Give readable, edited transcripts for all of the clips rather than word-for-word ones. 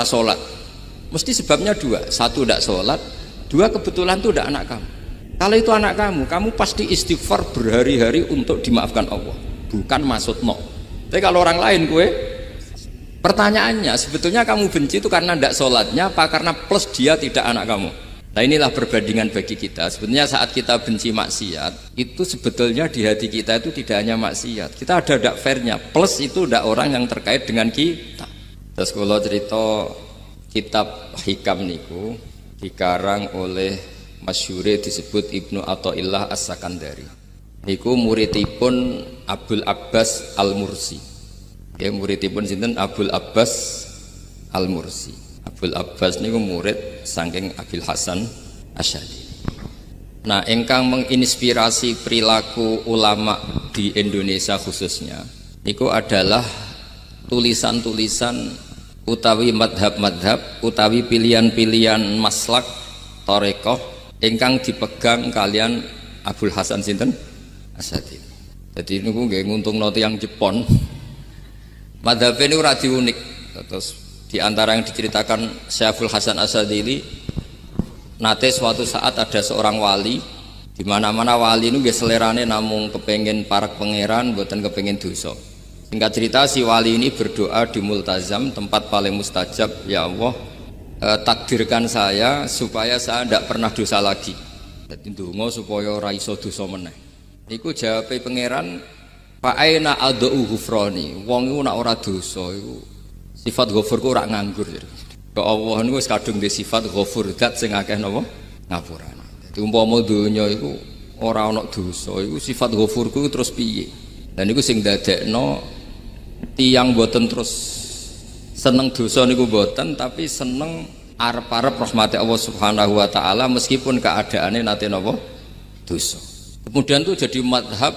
ora sholat? Mesti sebabnya dua. Satu tidak sholat, dua kebetulan itu tidak anak kamu. Kalau itu anak kamu, kamu pasti istighfar berhari-hari untuk dimaafkan Allah. Bukan maksud no. Tapi kalau orang lain gue, pertanyaannya sebetulnya kamu benci itu karena tidak sholatnya apa karena plus dia tidak anak kamu? Nah inilah perbandingan bagi kita. Sebetulnya saat kita benci maksiat, itu sebetulnya di hati kita itu tidak hanya maksiat. Kita ada tidak fairnya. Plus itu tidak orang yang terkait dengan kita. Terus kalau cerita kitab Hikam niku dikarang oleh masyhure disebut Ibnu Athaillah As-Sakandari. Niku muridipun Abul Abbas Al-Mursi. Ya muridipun sinten Abul Abbas Al-Mursi. Abul Abbas niku murid saking Abil Hasan Asy'ari. Nah, engkang menginspirasi perilaku ulama di Indonesia khususnya niku adalah tulisan-tulisan utawi madhab-madhab utawi pilihan-pilihan maslak tarekoh engkang dipegang kalian Abul Hasan sinten Asy'ari. Jadi niku nggih nguntungno tiyang Jepon. Madhab ini ora diunik. Terus di antara yang diceritakan Syekhul Hasan Asy'adili, nate suatu saat ada seorang wali, di mana-mana wali itu nggih selerane namung kepengin parak pangeran, mboten kepengin dosa. Singkat cerita si wali ini berdoa di multazam, tempat paling mustajab, ya Allah, takdirkan saya supaya saya tidak pernah dosa lagi. Jadi ndonga supaya ora iso dosa meneh. Niku jawabe pangeran, fa aina ad'u ghufrani. Wong iku nek ora dosa iku sifat ghafur ku ora nganggur. Kok Allah niku wis kadung di sifat ghafur zat sing akeh napa ngapurane. Dadi umpama donya iku ora ana dosa iku sifat ghafur ku terus piye? Dan niku sing dadekno tiyang boten terus seneng dosa niku boten tapi seneng arep-arep rahmati Allah Subhanahu wa taala meskipun keadaane nate napa dosa. Kemudian itu jadi madhab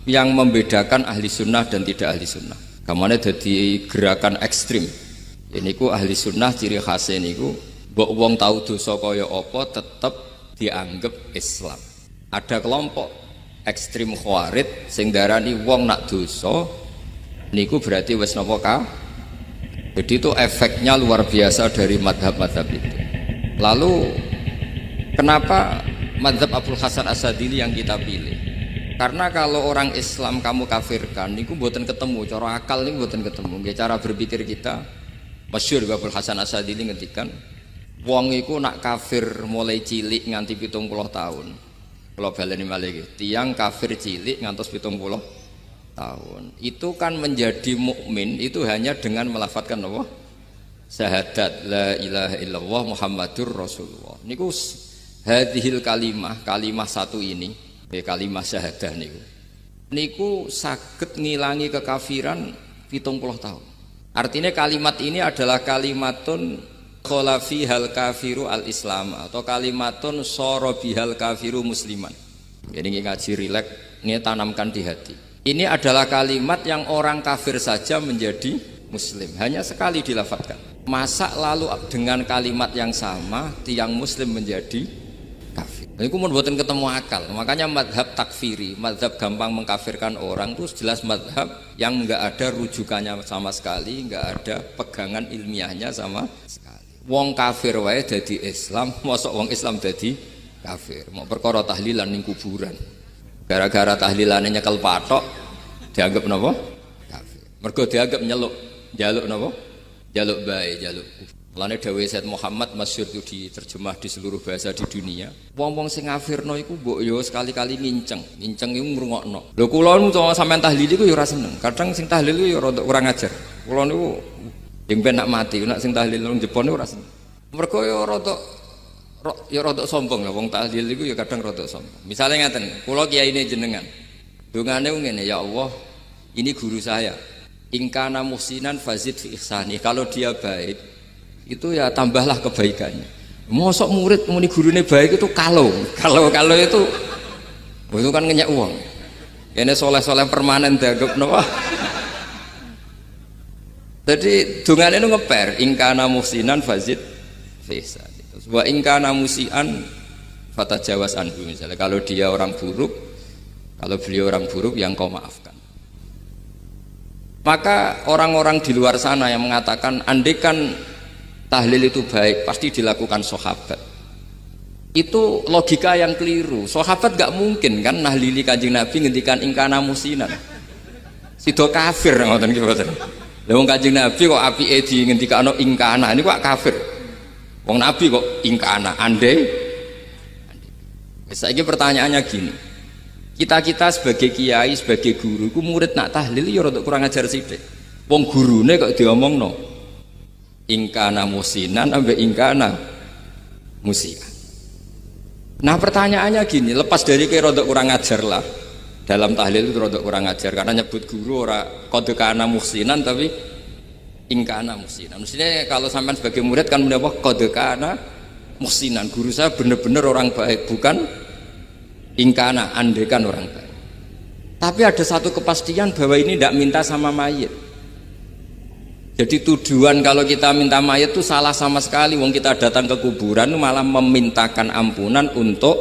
yang membedakan ahli sunnah dan tidak ahli sunnah. Kamane dadi gerakan ekstrim. Ini ku ahli sunnah ciri khasnya niku mbok wong tahu dosa kaya apa tetap dianggap Islam. Ada kelompok ekstrim khawarij sing darani wong nak dosa niku berarti wis napa ka. Jadi itu efeknya luar biasa dari madhab-madhab itu. Lalu kenapa madhab Abul Hasan Asy'adili yang kita pilih? Karena kalau orang Islam kamu kafirkan niku mboten ketemu, cara akal niku mboten ketemu. Nggih cara berpikir kita masyhur Abul Hasan Asy'adili ngendikan wong iku nak kafir mulai cilik nganti 70 tahun. Kula baleni malih nggih, tiyang kafir cilik ngantos 70 tahun. Itu kan menjadi mukmin itu hanya dengan melafadzkan apa? Syahadat la ilaha illallah Muhammadur Rasulullah. Niku hadhil kalimah satu ini. Kalimah syahadah niku saged ngilangi kekafiran 70 tahun. Artinya kalimat ini adalah kalimatun kholafi hal kafiru al islam atau kalimatun sorobi hal kafiru musliman. Jadi ngaji rileks ini tanamkan di hati. Ini adalah kalimat yang orang kafir saja menjadi muslim, hanya sekali dilafadzkan. Masa lalu dengan kalimat yang sama tiang muslim menjadi kafir. Ini kemudian buatan ketemu akal. Makanya madhab takfiri, madhab gampang mengkafirkan orang itu jelas madhab yang enggak ada rujukannya sama sekali, enggak ada pegangan ilmiahnya sama sekali. Wong kafir wae jadi Islam, mosok wong Islam jadi kafir. Mau perkara tahlilan ning kuburan. Gara-gara tahlilannya nyekel patok dianggap napa? Kafir. Mergo dianggap jaluk napa? Jaluk bae, jaluk. Mulane dawuh Said Muhammad masyhur itu diterjemah di seluruh bahasa di dunia. Wong-wong sing ngafirno iku mbok yo sekali-kali nginceng iku ngrungokno. Lho kula nu sampean tahlil iku yo ora seneng. Kadang sing tahlil yo rada kurang ajar. Kula niku jemben nak mati, nak sing tahlil nang Jepun niku ora seneng. Mergo yo rada sombong lah wong tahlil iku yo kadang rada sombong. Misale ngaten, kula kiyaine jenengan. Dongane ngene, ya Allah, ini guru saya. In kana muhsinan fazid fi ihsani. Kalau dia baik itu ya tambahlah kebaikannya. Mosok murid muni gurune baik itu kalau itu kan ngenyek uang. Ini soleh-soleh permanen dianggap napa? Jadi dongane itu ngeper ingkana muhsinan fazid fisa. Wa ingkana musian fatajawas anhu. Misalnya kalau dia orang buruk, kalau beliau orang buruk yang kau maafkan. Maka orang-orang di luar sana yang mengatakan andekan tahlil itu baik pasti dilakukan sahabat. Itu logika yang keliru. Sahabat gak mungkin kan nahlili Kanjeng Nabi ngendikan ingkana musinan. Sido kafir ngoten iki mboten. Lah wong Kanjeng Nabi kok apike di ngendikano ingkana, ini kok kafir. Wong Nabi kok ingkana, andai. Saiki pertanyaannya gini. Kita sebagai kiai, sebagai guru, ku murid nak tahlil ya rada kurang ajar sithik. Wong gurune kok diomongno ingkana musinan ambek ingkana musian. Nah pertanyaannya gini, lepas dari kayak rodok kurang ajar lah dalam tahlil itu rodok kurang ajar karena nyebut guru ora kode kana muhsinan tapi ingkana muhsinan. Maksudnya kalau sampai sebagai murid kan mendapat kode kana muhsinan, guru saya benar-benar orang baik, bukan ingkana andekan orang baik. Tapi ada satu kepastian bahwa ini tidak minta sama mayit. Jadi tujuan kalau kita minta mayat itu salah sama sekali. Wong kita datang ke kuburan malah memintakan ampunan untuk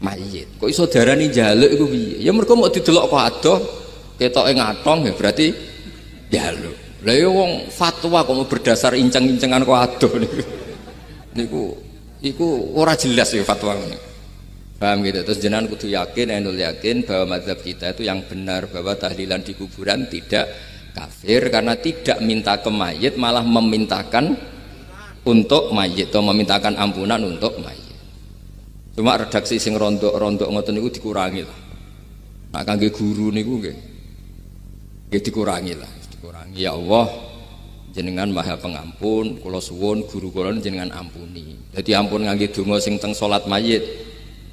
mayit. Kok iso darani njaluk iku piye? Ya mergo mau didelok kok adoh, ketoke ngatong ya berarti njaluk. Lah ya wong fatwa kok mau berdasar inceng-incengan kok adoh niku. Iku ora jelas ya fatwa ini. Paham gitu. Terus jenengan kudu yakin, enul yakin bahwa mazhab kita itu yang benar bahwa tahlilan di kuburan tidak kafir karena tidak minta ke mayit malah memintakan untuk mayit atau memintakan ampunan untuk mayit. Cuma redaksi sing rontok-rontok ngoten niku dikurangi lah. Nak kangge guru niku nggih dikurangi lah, dikurangi. Ya Allah, jenengan Maha Pengampun, kula suwun guru kula jenengan ampuni. Jadi ampun ngangge donga sing teng salat mayit.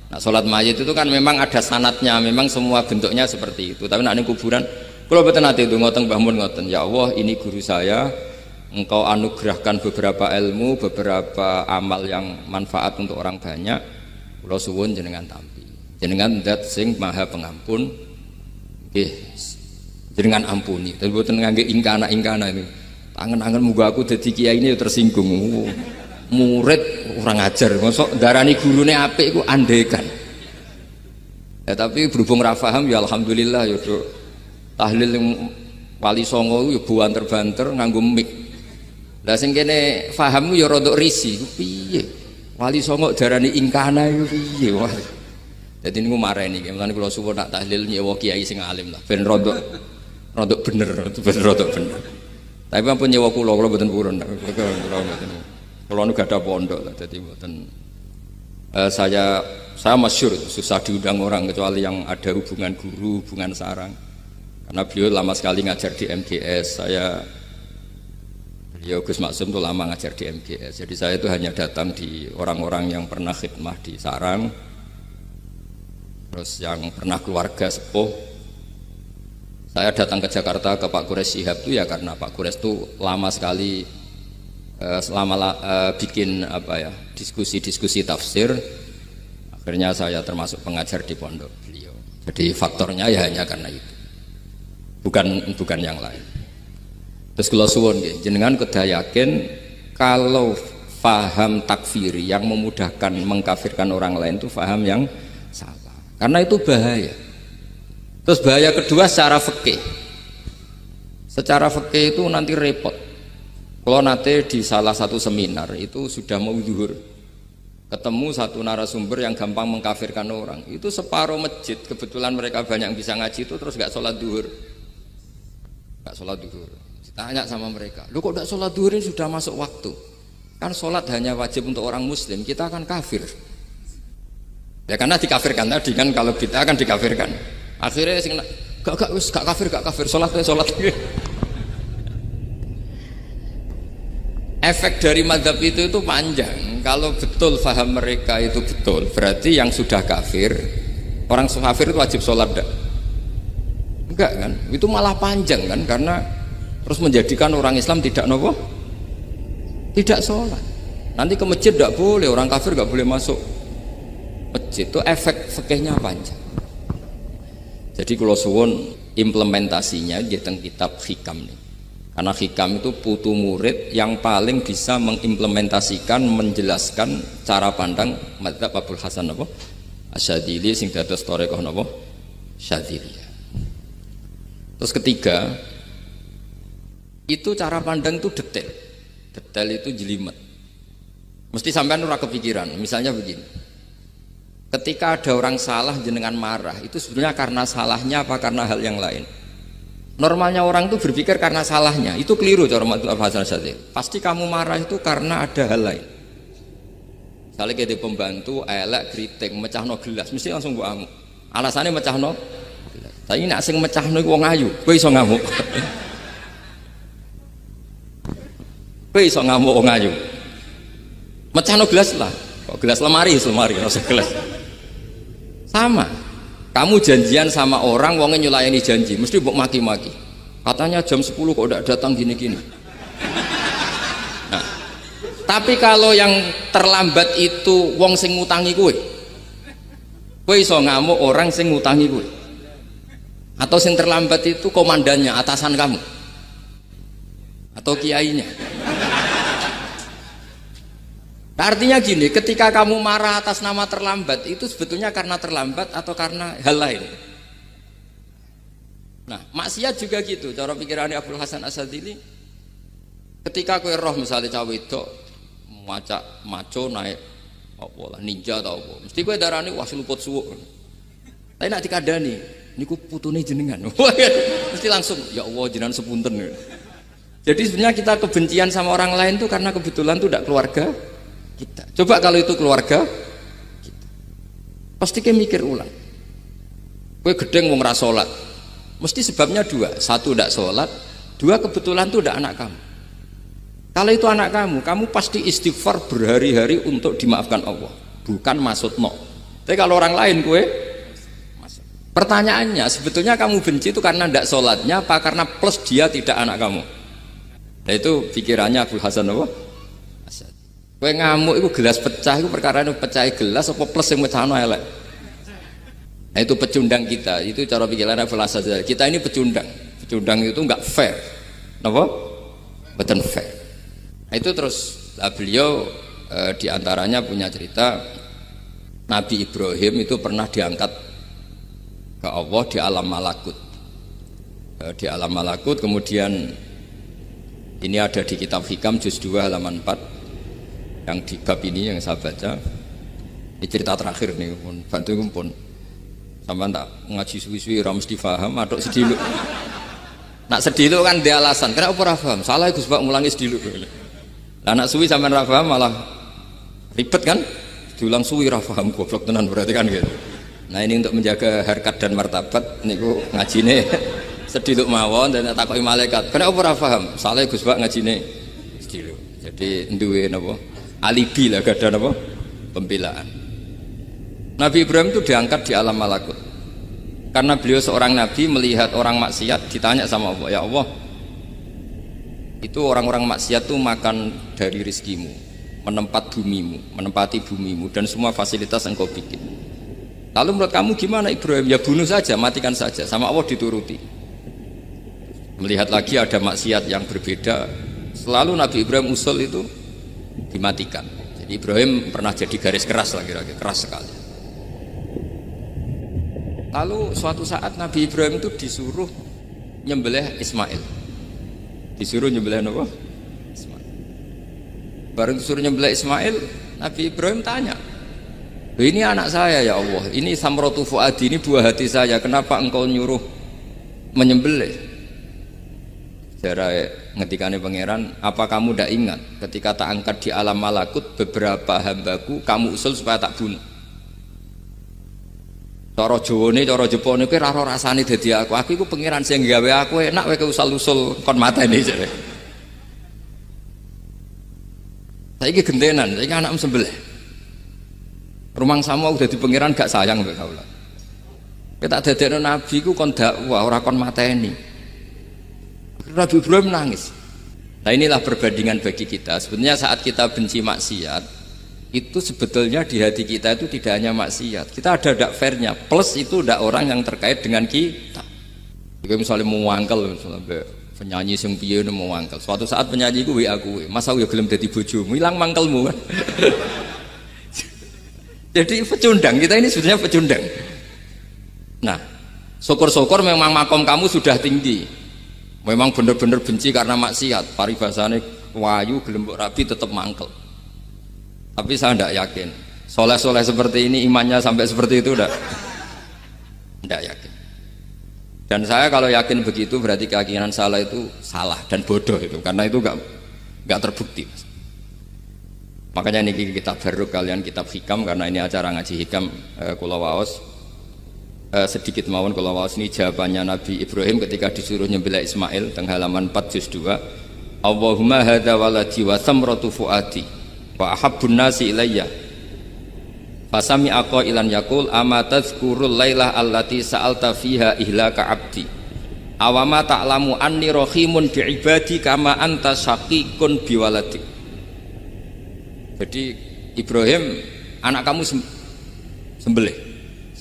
Nah salat mayit itu kan memang ada sanatnya, memang semua bentuknya seperti itu. Tapi nak ning kuburan kalau betul nanti itu ngotong bangun ngoten, ya Allah ini guru saya, engkau anugerahkan beberapa ilmu, beberapa amal yang manfaat untuk orang banyak. Kalau suwun jenengan tampi, jenengan dat sing Maha Pengampun, jenengan ampuni. Tapi betul ngangge ingkana ini, tangan-tangan muga aku jadi kiai ini tersinggung. Murid orang ajar, masuk darani gurune apik iku andekan. Ya tapi berhubung ra paham ya alhamdulillah ya Dok. Tahlil yang Wali Songo ya banter-banter nganggo mic. Lah sing kene paham ya rodok risi. Piye? Wali Songo darani ingkana iku piye? Wah. Dadi niku mareni iki. Mulane kula suwun nak tahlil nyewa kiai sing alim lah ben rodok bener, ben rodok bener. Tapi ampun nyewa kula mboten purun. Kula nu gadah pondok lah dadi mboten saya masyhur susah diundang orang kecuali yang ada hubungan guru, hubungan sarang. Karena beliau lama sekali ngajar di MGS, beliau Gus Maksum itu lama ngajar di MGS. Jadi saya itu hanya datang di orang-orang yang pernah khidmah di sarang, terus yang pernah keluarga sepuh. Saya datang ke Jakarta ke Pak Quraisy Shihab itu ya karena Pak Quraisy itu lama sekali bikin diskusi tafsir. Akhirnya saya termasuk pengajar di pondok beliau. Jadi faktornya ya hanya karena itu. Bukan yang lain. Terus kula suwun nggih, jenengan kedah yakin kalau faham takfiri yang memudahkan mengkafirkan orang lain itu faham yang salah. Karena itu bahaya. Terus bahaya kedua secara fikih. Secara fikih itu nanti repot. Kalau nanti di salah satu seminar itu sudah mau zuhur, ketemu satu narasumber yang gampang mengkafirkan orang. Itu separuh masjid, kebetulan mereka banyak yang bisa ngaji itu terus gak sholat zuhur. Gak sholat duhur. Ditanya sama mereka, lu kok gak sholat duhur ini sudah masuk waktu? Kan sholat hanya wajib untuk orang muslim, kita akan kafir. Ya karena dikafirkan tadi kan, kalau kita akan dikafirkan. Akhirnya gak kafir, sholat. Efek dari mazhab itu panjang. Kalau betul faham mereka itu betul, berarti yang sudah kafir, orang kafir itu wajib sholat enggak? Enggak kan, itu malah panjang kan, karena terus menjadikan orang Islam tidak tidak sholat. Nanti ke masjid tidak boleh, orang kafir nggak boleh masuk masjid. Itu efek fikihnya panjang. Jadi kalau suwun implementasinya di teng kitab Hikam nih, karena Hikam itu putu murid yang paling bisa mengimplementasikan, menjelaskan cara pandang mazhab Abul Hasan Asyadzili sing dados thariqah Syadziliyah. Terus ketiga, itu cara pandang itu detail. Detail itu jelimet. Mesti sampean ora kepikiran. Misalnya begini. Ketika ada orang salah jenengan marah, itu sebenarnya karena salahnya apa karena hal yang lain? Normalnya orang itu berpikir karena salahnya. Itu keliru cara Abdul Hasan Asyadzili. Pasti kamu marah itu karena ada hal lain. Misalnya kayak pembantu, elek, kritik, mecahno gelas, mesti langsung mbok amuk. Alasannya mecahno gelas. Tapi nek sing mecahno iku wong ayu, kowe iso ngamuk. Kowe iso ngamuk wong ayu. Mecahno gelas lah. Kok gelas lemari, ora gelas. Sama. Kamu janjian sama orang, wongnya nyulayani janji, mesti mbok maki-maki. Katanya jam 10 kok udah datang gini-gini. Nah, tapi kalau yang terlambat itu wong sing ngutangi kowe iso ngamuk orang sing ngutangi kowe. Atau sing terlambat itu komandannya, atasan kamu. Atau kiainya. Artinya gini, ketika kamu marah atas nama terlambat, itu sebetulnya karena terlambat atau karena hal lain. Nah, maksiat juga gitu. Cara pikirannya Abdul Hasan Asyadzili, ketika kowe roh misalnya cawe itu maco naik apa lah ninja atau apa, mesti kowe darani wah seluput suwuk. Tapi nak dikandani, niku putune jenengan. Mesti langsung ya Allah jenengan sepunten. Jadi sebenarnya kita kebencian sama orang lain itu karena kebetulan itu tidak keluarga kita. Coba kalau itu keluarga kita, pasti kayak mikir ulang. Kowe gedeng wong ra salat, mesti sebabnya dua. Satu tidak sholat, dua kebetulan itu tidak anak kamu. Kalau itu anak kamu pasti istighfar berhari-hari untuk dimaafkan Allah, bukan maksud no. Tapi kalau orang lain kue, pertanyaannya sebetulnya kamu benci itu karena tidak sholatnya apa karena plus dia tidak anak kamu? Nah itu pikirannya Abdul Hasan apa? Kue ngamuk itu gelas pecah itu perkara itu pecah gelas apa plus yang pecah elek. Nah itu pecundang kita, itu cara pikirannya Abdul Hasan. Kita ini pecundang itu nggak fair, apa? Betul fair. Nah, itu terus beliau diantaranya punya cerita Nabi Ibrahim itu pernah diangkat ke Allah di alam malakut. Di alam malakut kemudian ini ada di kitab Hikam juz 2 halaman 4 yang di bab ini yang saya baca. Ini cerita terakhir nih pun bantu pun sampai tak ngaji suwi-suwi ora mesti paham atau sediluk. Nak sediluk kan dia alasan kenapa ora paham salah Gus Pak mulangi sediluk. Lah anak suwi sampean ra paham malah ribet kan? Diulang suwi ra paham goblok tenan berarti kan gitu. Nah ini untuk menjaga harkat dan martabat niku ngajine sediluk mawon dan takoki malaikat. Kenapa ora paham? Salah Gus Pak ngajine sediluk. Jadi duwe napa? Alibi lah gak ada napa? Pembelaan. Nabi Ibrahim itu diangkat di alam malakut. Karena beliau seorang nabi melihat orang maksiat ditanya sama Allah, ya Allah, itu orang-orang maksiat tuh makan dari rizkimu, menempati bumimu dan semua fasilitas yang kau bikin. Lalu menurut kamu gimana Ibrahim? Ya bunuh saja, matikan saja. Sama Allah dituruti. Melihat lagi ada maksiat yang berbeda, selalu Nabi Ibrahim usul itu dimatikan. Jadi Ibrahim pernah jadi garis keras lah kira-kira, keras sekali. Lalu suatu saat Nabi Ibrahim itu disuruh nyembelih Ismail. Disuruh nyembelih apa? Ismail. Baru disuruh nyembelih Ismail, Nabi Ibrahim tanya, ini anak saya ya Allah, ini samratu fuadi, ini buah hati saya, kenapa engkau nyuruh menyembelih? Cara ngetikane pangeran, apa kamu tidak ingat ketika tak angkat di alam malakut beberapa hambaku kamu usul supaya tak bunuh? Cara Jawane, cara Jepone kowe ora rasane dadi aku iku pangeran sing gawe aku enak kowe usul-usul kon mateni jare. Saiki gentenan, saiki anakmu sembelih. Rumangsamu udah di pangeran gak sayang mbek kaula. Kowe tak dadekno nabi ku kon dakwah ora kon mateni. Nabi Ibrahim nangis. Nah inilah perbandingan bagi kita. Sebenarnya saat kita benci maksiat, itu sebetulnya di hati kita itu tidak hanya maksiat. Kita ada dak fairnya. Plus itu dak orang yang terkait dengan kita. Jika misalnya mau wangkel, misalnya penyanyi sing piye mau wangkel. Suatu saat penyanyi ku WA kuwe, masa ya gelem dadi bojomu, ilang mangkelmu kan. Jadi pecundang, kita ini sebetulnya pecundang. Nah, syukur-syukur memang makom kamu sudah tinggi. Memang benar-benar benci karena maksiat, paribasane wayu gelem mbok rabi tetap mangkel. Tapi saya tidak yakin soleh-soleh seperti ini imannya sampai seperti itu tidak yakin. Dan saya kalau yakin begitu berarti keyakinan salah itu salah dan bodoh itu, karena itu nggak terbukti. Makanya ini kitab baru kalian kitab hikam, karena ini acara ngaji hikam kula waos sedikit mawon kula waos ini jawabannya Nabi Ibrahim ketika disuruh nyembelih Ismail teng halaman 4 juz 2. Allahumma hadza waladi wa samratu fuadi wa ahabbun nasi ilayya fasami aqailan yaqul ama tazkurul lailah allati sa'alta fiha ihlaka abdi awama ta'lamu anni rahimun bi ibadi kama anta syaqiqun biwaladi. Jadi Ibrahim anak kamu sembelih.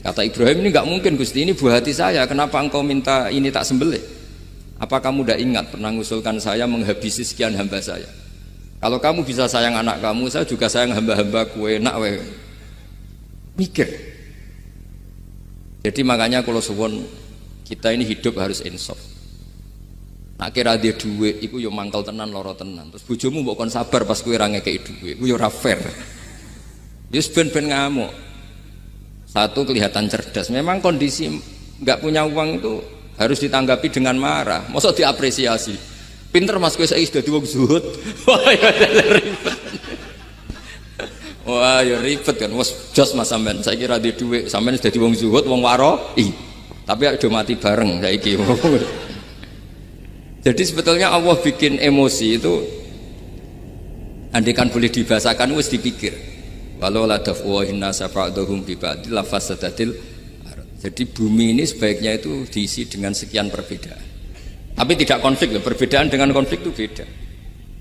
Kata Ibrahim, ini nggak mungkin Gusti, ini buah hati saya, kenapa engkau minta ini tak sembelih? Apa kamu tidak ingat pernah mengusulkan saya menghabisi sekian hamba saya? Kalau kamu bisa sayang anak kamu, saya juga sayang hamba-hamba kue nak we. Mikir. Jadi makanya kalau suwon kita ini hidup harus insaf. Nak kira dia duit, iku yo mangkal tenan loro tenan. Terus bojomu mbok kon sabar pas kowe ra ngekeki duit, iku yo ora fair. Wis ben-ben ngamuk. Satu kelihatan cerdas, memang kondisi nggak punya uang itu harus ditanggapi dengan marah. Masa diapresiasi? Pinter mas, kowe saiki sudah wong zuhud. Wah ya ribet. Wah ya ribet kan. Wes jos mas sampean. Saya kira di duit sampean sudah wong zuhud, wong waro. Tapi udah mati bareng saiki. Jadi sebetulnya Allah bikin emosi itu, andaikan boleh dibahasakan wis dipikir. Walau la dafwahin nasa ba'dahum bi ba'dil lafasadatil. Jadi bumi ini sebaiknya itu diisi dengan sekian perbedaan. Tapi tidak konflik loh, perbedaan dengan konflik itu beda.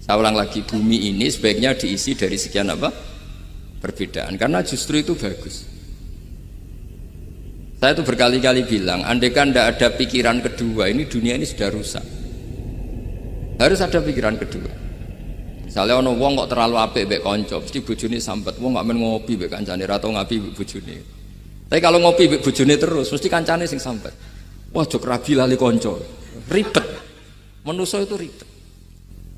Saya ulang lagi, bumi ini sebaiknya diisi dari sekian apa? Perbedaan, karena justru itu bagus. Saya itu berkali-kali bilang, andaikan tidak ada pikiran kedua, ini dunia ini sudah rusak. Harus ada pikiran kedua. Misalnya ono wong kok terlalu apik mbek kanca, mesti bojone sambat. Wong gak men ngopi mbek kancane, ra tau ngapi mbek bojone. Tapi kalau ngopi mbek bojone terus, mesti kancane sing sambat. Wah, jok rabi lali kanca. Ribet. Manusa itu ribet.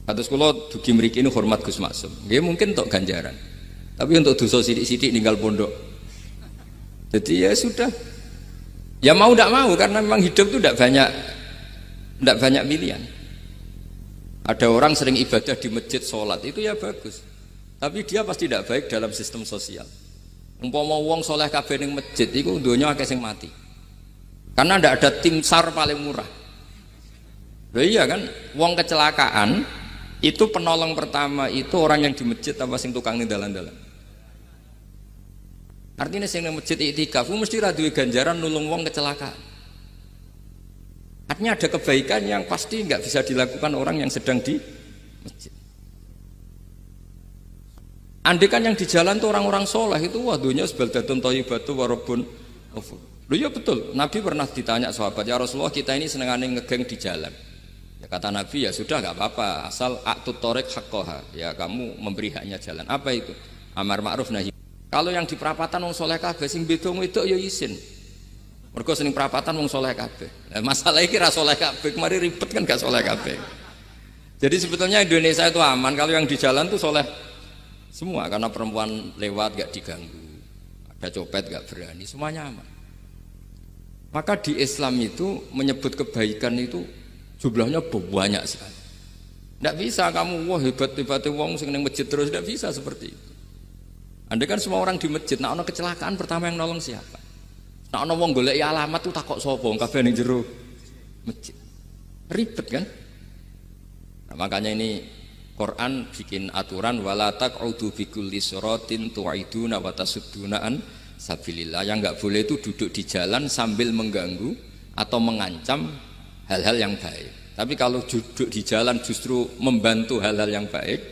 Kados kula dugi mriki ini hormat Gus Maksum. Nggih mungkin untuk ganjaran. Tapi untuk dosa sithik-sithik ninggal pondok. Jadi ya sudah. Ya mau tidak mau, karena memang hidup itu tidak banyak pilihan. Ada orang sering ibadah di masjid, sholat, itu ya bagus. Tapi dia pasti tidak baik dalam sistem sosial. Umpama wong soleh kabeh ning masjid, itu dunia akeh sing mati. Karena tidak ada tim SAR paling murah. Loh iya kan, wong kecelakaan, itu penolong pertama itu orang yang di masjid apa sing tukang ning dalan-dalan. Artinya sing ning masjid iktikaf, mesti ra duwe ganjaran nulung wong kecelakaan. Artinya ada kebaikan yang pasti nggak bisa dilakukan orang yang sedang di masjid. Andai kan yang di jalan tuh orang-orang soleh itu waduhnya sebaldatun thayyibatu warabun ghafur. Loh ya betul. Nabi pernah ditanya sahabat, ya Rasulullah kita ini senengane ngegeng di jalan. Ya kata Nabi, ya sudah nggak apa-apa, asal a'tut thoriq haqqaha. Ya kamu memberi haknya jalan. Apa itu? Amar ma'ruf nahi. Kalau yang di perapatan wong soleh kabeh sing beda wedok ya isin. Mergo seneng perapatan wong soleh kabeh. Nah, masalah iki ra soleh kabeh, kemari ribet kan gak soleh kabeh. Jadi sebetulnya Indonesia itu aman kalau yang di jalan tuh soleh semua, karena perempuan lewat gak diganggu, ada copet gak berani, semuanya aman. Maka di Islam itu menyebut kebaikan itu jumlahnya banyak sekali. Tidak bisa kamu wah hebat-hebatnya wong sing ning masjid terus, tidak bisa seperti itu. Andai kan semua orang di masjid, nah ono kecelakaan pertama yang nolong siapa? Nah ono wong golek alamat tuh takok sapa kabeh ning jero masjid. Ribet kan? Nah, makanya ini Quran bikin aturan wala taq'udu bi kulli siratin tu'iduna wa tasudduna an sabilillah. Yang enggak boleh itu duduk di jalan sambil mengganggu atau mengancam hal-hal yang baik. Tapi kalau duduk di jalan justru membantu hal-hal yang baik,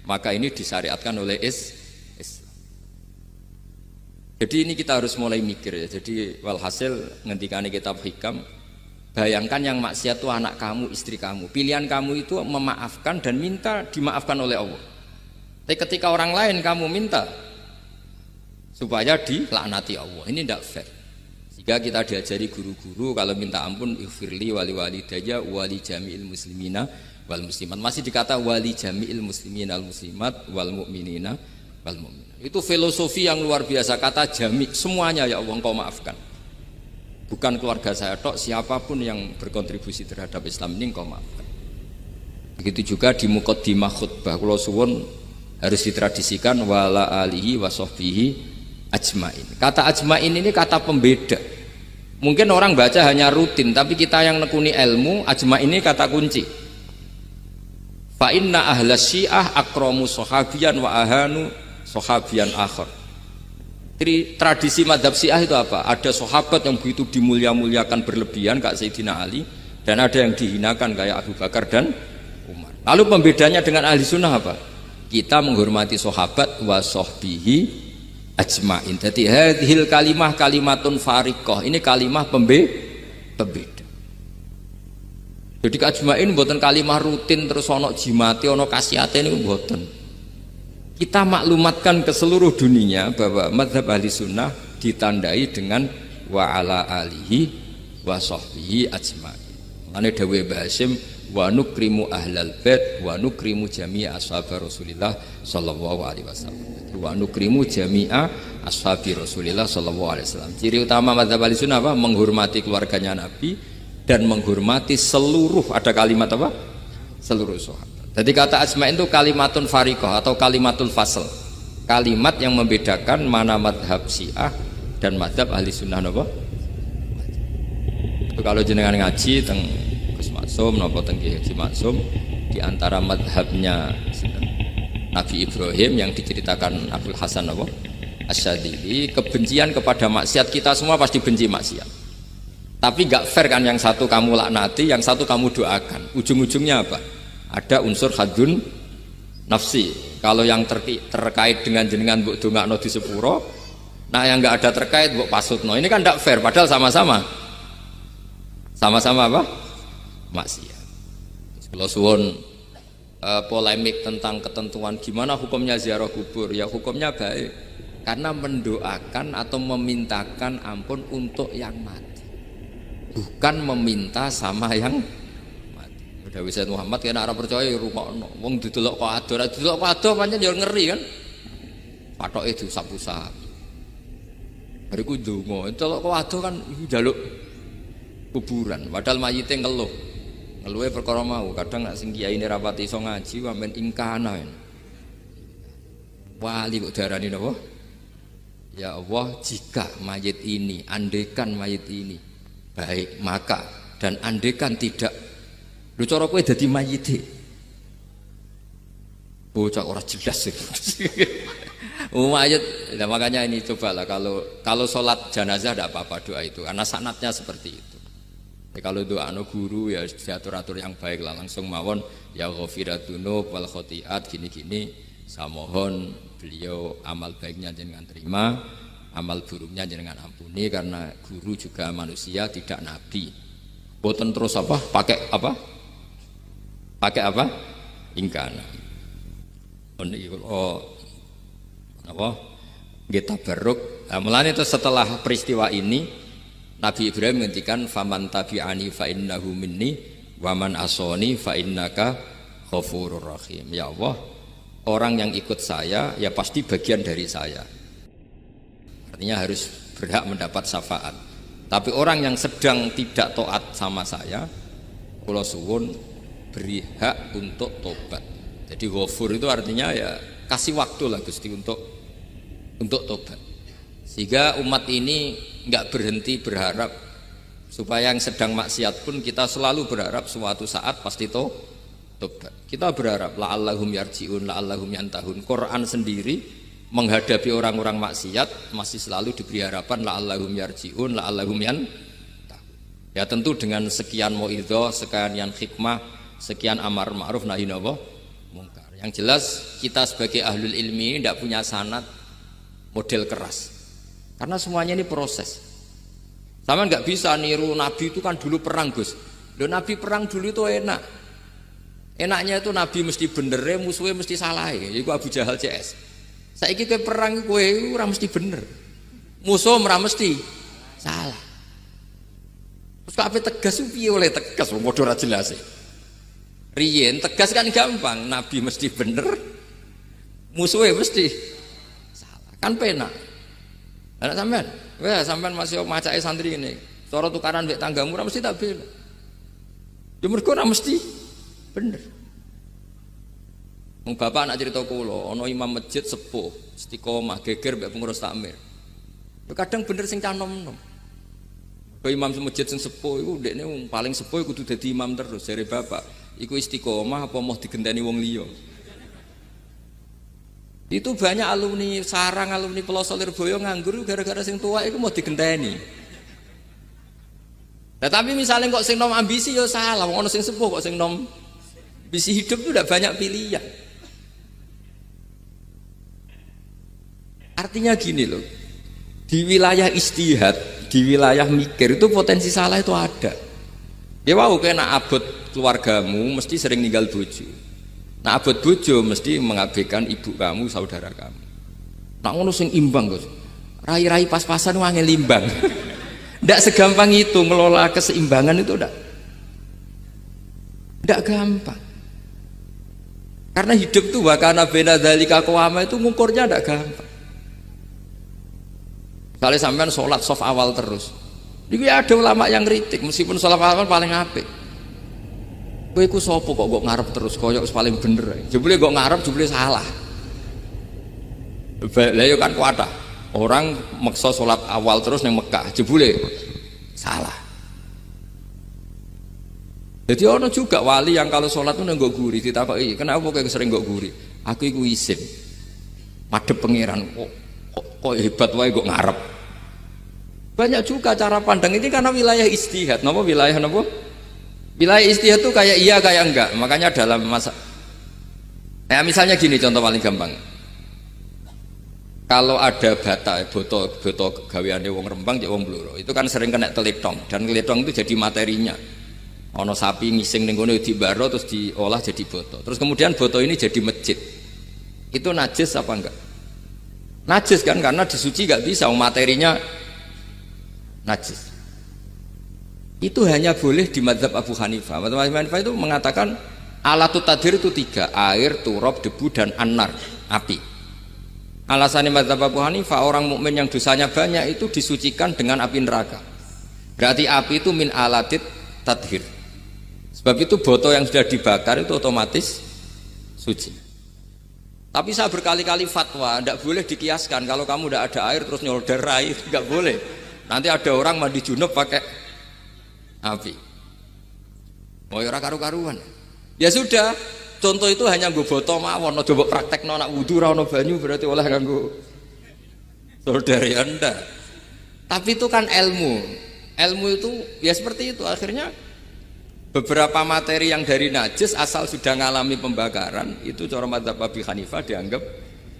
maka ini disyariatkan oleh Islam. Jadi ini kita harus mulai mikir ya. Jadi walhasil ngendikane kitab hikam, bayangkan yang maksiat itu anak kamu, istri kamu. Pilihan kamu itu memaafkan dan minta dimaafkan oleh Allah. Tapi ketika orang lain kamu minta supaya dilaknati Allah, ini tidak fair. Jika kita diajari guru-guru kalau minta ampun ighfirli wali walidayya wali jami'il muslimina wal muslimat. Masih dikata wali jami'il muslimin al muslimat wal mu'minina wal mu'minat. Itu filosofi yang luar biasa, kata jami' semuanya ya Allah Engkau maafkan. Bukan keluarga saya tok, siapapun yang berkontribusi terhadap Islam ini Engkau maafkan. Begitu juga di muqaddimah khutbah kula suwun harus ditradisikan wala alihi wa sahbihi ajmain. Kata ajmain ini kata pembeda. Mungkin orang baca hanya rutin, tapi kita yang nekuni ilmu, ajmain ini kata kunci. Fa inna ahlas syiah akramu sahabiyan wa ahanu sahabiyan akhar. Tradisi madhab syiah itu apa? Ada sahabat yang begitu dimulia-muliakan berlebihan kayak Sayyidina Ali, dan ada yang dihinakan kayak Abu Bakar dan Umar. Lalu pembedanya dengan ahli sunnah apa? Kita menghormati sahabat wa sahbihi ajmain. Jadi hadhil kalimah kalimatun fariqah. Ini kalimah pembeda. Jadi ajmain mboten kalimah rutin terus ono jimate ono kasiate niku mboten. Kita maklumatkan ke seluruh dunia bahwa mazhab ahli sunnah ditandai dengan wa ala alihi wa sahbihi ajmain. Mane dawuh Mbah Hasyim wa nukrimu ahlal bait wa nukrimu jami'a ashab Rasulillah sallallahu alaihi wasallam. Wa nukrimu jami'a ashabi Rasulillah sallallahu alaihi wasallam. Ciri utama mazhab Ahlussunnah apa? Menghormati keluarganya Nabi dan menghormati seluruh, ada kalimat apa? Seluruh sahabat. Jadi kata ajma'in itu kalimatun fariqah atau kalimatul fasl. Kalimat yang membedakan mana mazhab Syiah dan mazhab Ahlussunnah apa? Itu kalau jenengan ngaji teng Gus Maksum napa teng Haji Maksum di antara madhabnya Nabi Ibrahim yang diceritakan Abdul Hasan apa? Asyadili, kebencian kepada maksiat, kita semua pasti benci maksiat. Tapi gak fair kan, yang satu kamu laknati, yang satu kamu doakan. Ujung-ujungnya apa? Ada unsur hadun nafsi. Kalau yang terkait dengan jenengan mbok dongakno di sepuro, nah yang gak ada terkait mbok pasutno. Ini kan gak fair, padahal sama-sama apa? Maksiat. Kalau suwun polemik tentang ketentuan gimana hukumnya ziarah kubur, ya hukumnya baik karena mendoakan atau memintakan ampun untuk yang mati, bukan meminta sama yang mati. Udah Sayyid Muhammad kena arah percaya rungokno wong didelok kok ado pancen ya ngeri kan, patoke diusap-usap bariku ndonga delok kok ado kan njaluk kuburan padahal mayite ngeluh. Ngeluhe perkara mau, kadang nek sing kiai ini rapati iso ngaji wamen ingkana. Wali kok diarani napa? Ya Allah, jika mayit ini, andekan mayit ini baik, maka dan andekan tidak. Lho cara kowe dadi mayite. Bocah ora jelas itu. Mayit, nah makanya ini cobalah kalau sholat jenazah tidak apa-apa doa itu, karena sanatnya seperti itu. Kalau doa guru ya diatur-atur yang baik lah, langsung mawon ya ghafiratunu wal khotiat gini-gini, saya mohon beliau amal baiknya jangan terima, amal buruknya jangan ampuni, karena guru juga manusia tidak nabi. Boten terus apa? Pakai apa? Ingkana. Apa? Kita beruk. Nah, mulanya itu setelah peristiwa ini Nabi Ibrahim menghentikan faman tabi'ani fa innahu minni wa man asoni fa innaka ghafurur rahim. Ya Allah, orang yang ikut saya ya pasti bagian dari saya. Artinya harus berhak mendapat syafaat. Tapi orang yang sedang tidak taat sama saya, kula suwun beri hak untuk tobat. Jadi ghafur itu artinya ya kasih waktu lah Gusti untuk tobat. Sehingga umat ini nggak berhenti berharap supaya yang sedang maksiat pun kita selalu berharap suatu saat pasti tobat. Kita berharap la'allahum yarji'un, la'allahum yantahun. Quran sendiri menghadapi orang-orang maksiat masih selalu diberi harapan la'allahum yarji'un, la'allahum yantahun. Ya tentu dengan sekian mauidhah, sekian hikmah, sekian amar ma'ruf nahi munkar. Yang jelas kita sebagai ahlul ilmi tidak punya sanad model keras. Karena semuanya ini proses. Sama nggak bisa niru Nabi itu kan dulu perang Gus. Loh Nabi perang dulu itu enak. Enaknya itu Nabi mesti bener, musuhnya mesti salah. Itu Abu Jahal CS. Saiki kowe perang kowe ora mesti bener. Musuh ora mesti salah. Terus kabeh tegas piye oleh tegas wong padha ora jelas. Riyen tegas kan gampang, Nabi mesti bener, musuhnya mesti salah. Kan penak. Anak sampean, wah sampean masih macake santri ini. Cara tukaran mbek tanggamu ora mesti tak bela. Ya mergo ora mesti bener. Wong bapak anak cerita kula, ana imam masjid sepuh, istiqomah geger mbek pengurus takmir. Kadang bener sing canom-nom. Kaya imam masjid sing sepuh iku ndekne paling sepuh kudu dadi imam terus jare bapak. Iku istiqomah apa mau digenteni wong liya. Itu banyak alumni sarang, alumni Pelosok Lirboyo nganggur gara-gara sing tua iku mau digenteni. Nah, tapi misalnya kok sing nom ambisi ya salah, wong ana sing sepuh kok sing nom ambisi hidup itu udah banyak pilihan. Artinya gini loh. Di wilayah istihad, di wilayah mikir itu potensi salah itu ada. Ya wow, kena abot keluargamu mesti sering ninggal bojo. Nah abot bojo mesti mengabaikan ibu kamu, saudara kamu. Nah ngono sing imbang Gus. Rai-rai pas-pasan wangel imbang. Ndak segampang itu ngelola keseimbangan itu ndak gampang. Karena hidup tuh wakana bena dzalika qawama itu ngukurnya ndak gampang. Kalau sampean sholat soft awal terus, ini ada ulama yang kritik meskipun sholat awal paling apik. Kowe iku sapa kok ngarep terus koyok paling bener. Jebule kok ngarep jebule salah. Lah yo kan kuatah. Orang maksa sholat awal terus nang Mekah, jebule salah. Jadi ono juga wali yang kalau sholat itu nggak gurih, ditakoki, kenapa kowe sering nggak gurih? Aku iku isin. Madhep pangeran kok hebat wae kok ngarep. Banyak juga cara pandang ini karena wilayah istihad. Napa wilayah napa? Wilayah istihad itu kayak iya kayak enggak. Makanya dalam masa misalnya gini contoh paling gampang. Kalau ada boto gaweane wong Rembang cek wong Blora, itu kan sering kena teletong dan teletong itu jadi materinya. Ono sapi ngising ning kono dibaro terus diolah jadi boto. Terus kemudian boto ini jadi masjid. Itu najis apa enggak? Najis kan karena disuci nggak bisa, materinya najis. Itu hanya boleh di mazhab Abu Hanifah. Mazhab Abu Hanifah itu mengatakan alatut tadhir itu 3, air, turab, debu dan anar, api. Alasannya mazhab Abu Hanifah orang mukmin yang dosanya banyak itu disucikan dengan api neraka. Berarti api itu min alatit tadhir. Sebab itu botol yang sudah dibakar itu otomatis suci. Tapi saya berkali-kali fatwa, tidak boleh dikiaskan kalau kamu tidak ada air terus nyolder air, tidak boleh. Nanti ada orang mandi junub pakai api. Mau ora karu-karuan. Ya sudah, contoh itu hanya gue botol mawon, coba praktek nak wudu ra ono banyu berarti oleh nganggo solder ya ndak. Tapi itu kan ilmu. Ilmu itu ya seperti itu akhirnya. Beberapa materi yang dari najis asal sudah ngalami pembakaran itu cara mazhab Abu Hanifah dianggap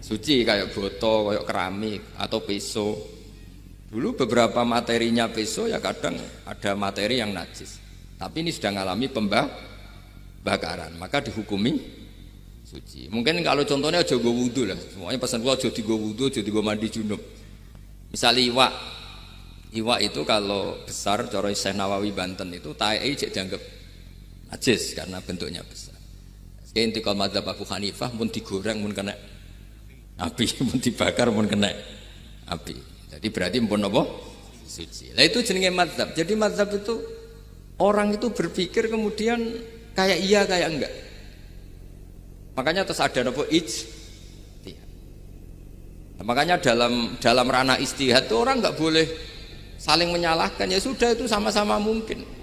suci kayak botol, kayak keramik atau peso. Dulu beberapa materinya peso ya kadang ada materi yang najis. Tapi ini sudah ngalami pembakaran, maka dihukumi suci. Mungkin kalau contohnya aja go wudu lah. Semuanya pesan gua aja digo wudu, aja digo mandi junub. Misalnya iwak itu kalau besar cara Syekh Nawawi Banten itu tae cek dianggap najis karena bentuknya besar. Sekian inti kalau mazhab Abu Hanifah pun digoreng pun kena api, pun dibakar pun kena api. Jadi berarti pun apa? Suci. Nah itu jenenge mazhab. Jadi mazhab itu orang itu berpikir kemudian kayak iya kayak enggak. Makanya terus ada apa ijtihad. Nah, makanya dalam ranah istihad itu orang enggak boleh saling menyalahkan. Ya sudah itu sama-sama mungkin.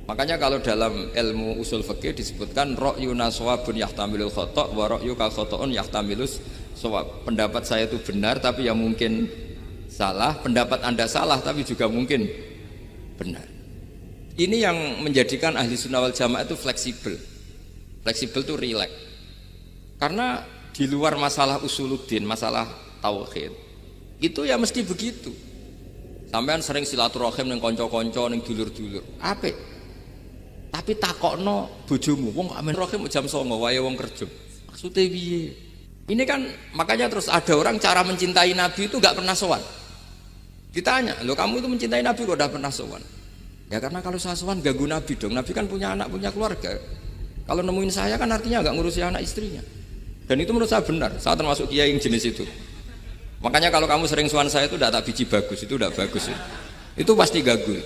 Makanya kalau dalam ilmu usul fikih disebutkan ra'yuna shawabun yahtamilul khata' wa ra'yuka khata'un yahtamilus shawab. Pendapat saya itu benar tapi yang mungkin salah, pendapat Anda salah tapi juga mungkin benar. Ini yang menjadikan ahli sunnah wal jamaah itu fleksibel. Fleksibel itu rileks. Karena di luar masalah usuluddin, masalah tauhid, itu ya mesti begitu. Sampean sering silaturahim ning kanca-kanca ning dulur-dulur. Apik. Tapi takokno bojomu, wong amen rohim jam 09.00 wae wong kerja. Maksudnya piye? Ini kan makanya terus ada orang cara mencintai Nabi itu enggak pernah sowan. Ditanya, "Loh kamu itu mencintai Nabi kok udah pernah sowan?" Ya karena kalau saya sowan ganggu Nabi dong. Nabi kan punya anak, punya keluarga. Kalau nemuin saya kan artinya nggak ngurusi anak istrinya. Dan itu menurut saya benar. Saya termasuk kiai yang jenis itu. Makanya kalau kamu sering sowan saya itu udah tak biji bagus, itu udah bagus ya. Itu pasti ganggu.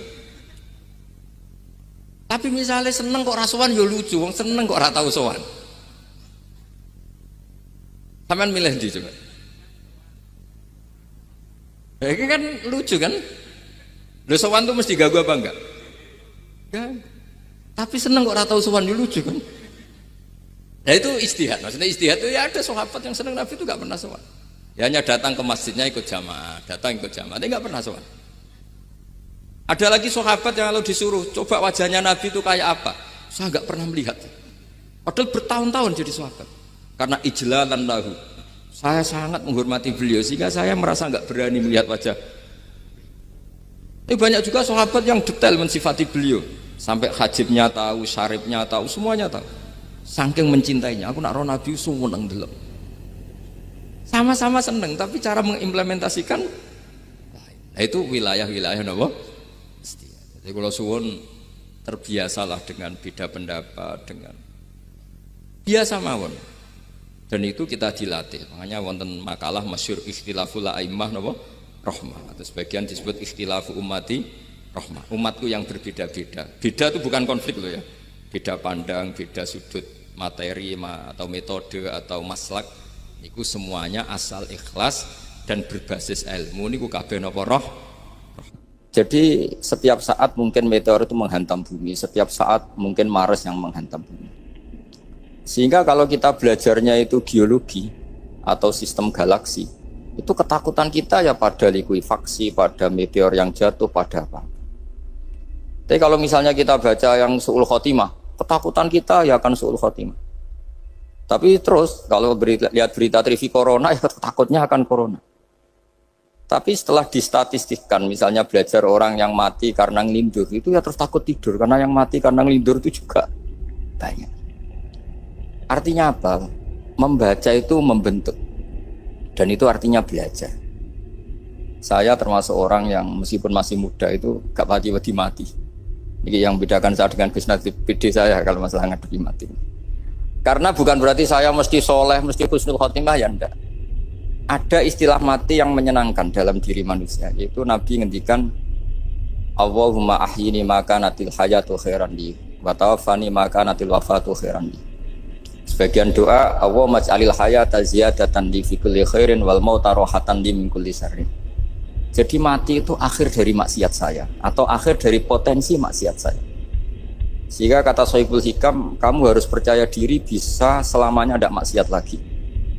Tapi misalnya seneng kok rasuan ya lucu, wong seneng kok ora tau sowan. Sampean milih ndi coba? Ya, ini kan lucu kan? Lho sowan tuh mesti ganggu apa enggak? Ganggu. Tapi seneng kok ora tau sowan ya lucu kan? Nah itu istihad. Maksudnya istihad itu ya ada sahabat yang seneng Nabi itu enggak pernah sowan. Ya hanya datang ke masjidnya ikut jamaah, datang ikut jamaah, tapi enggak pernah sowan. Ada lagi sahabat yang kalau disuruh coba wajahnya Nabi itu kayak apa, saya nggak pernah melihat. Padahal bertahun-tahun jadi sahabat. Karena ijlalan lahu, saya sangat menghormati beliau sehingga saya merasa nggak berani melihat wajah. Ini banyak juga sahabat yang detail mensifati beliau, sampai hajibnya tahu, syaribnya tahu, semuanya tahu. Saking mencintainya, aku nak roh Nabi seneng delok. Sama-sama seneng, tapi cara mengimplementasikan, nah itu wilayah-wilayah nopo. Jadi kalau suwun terbiasalah dengan beda pendapat, dengan biasa mawon. Dan itu kita dilatih. Makanya wonten makalah masyhur ikhtilaful a'immah napa rahmah. Atau sebagian disebut ikhtilafu ummati rahmah. Umatku yang berbeda-beda. Beda itu bukan konflik loh ya. Beda pandang, beda sudut materi atau metode atau maslak. Niku semuanya asal ikhlas dan berbasis ilmu niku kabeh napa roh. Jadi setiap saat mungkin meteor itu menghantam bumi, setiap saat mungkin Mars yang menghantam bumi. Sehingga kalau kita belajarnya itu geologi atau sistem galaksi, itu ketakutan kita ya pada likuifaksi, pada meteor yang jatuh, pada apa. Tapi kalau misalnya kita baca yang su'ul khotimah, ketakutan kita ya akan su'ul khotimah. Tapi terus kalau lihat berita TV corona, ya takutnya akan corona. Tapi setelah distatistikkan, misalnya belajar orang yang mati karena ngelindur, itu ya terus takut tidur, karena yang mati karena ngelindur itu juga banyak. Artinya apa? Membaca itu membentuk, dan itu artinya belajar. Saya termasuk orang yang meskipun masih muda itu gak pati-pati mati. Ini yang bedakan saya dengan Gus Nadir PD saya kalau masalah ngadepi mati. Karena bukan berarti saya mesti soleh, mesti husnul khotimah, ya enggak. Ada istilah mati yang menyenangkan dalam diri manusia, yaitu Nabi ngendikan Allahumma ahyini maka natil hayatu khairan li wa tawaffani maka natil wafatu khairan li. Sebagian doa Allahumma maj'alil hayata ziyadatan li fi kulli khairin wal mauta rohatan li min kulli syarrin. Jadi mati itu akhir dari maksiat saya atau akhir dari potensi maksiat saya. Sehingga kata Sohibul Hikam, kamu harus percaya diri bisa selamanya tidak maksiat lagi.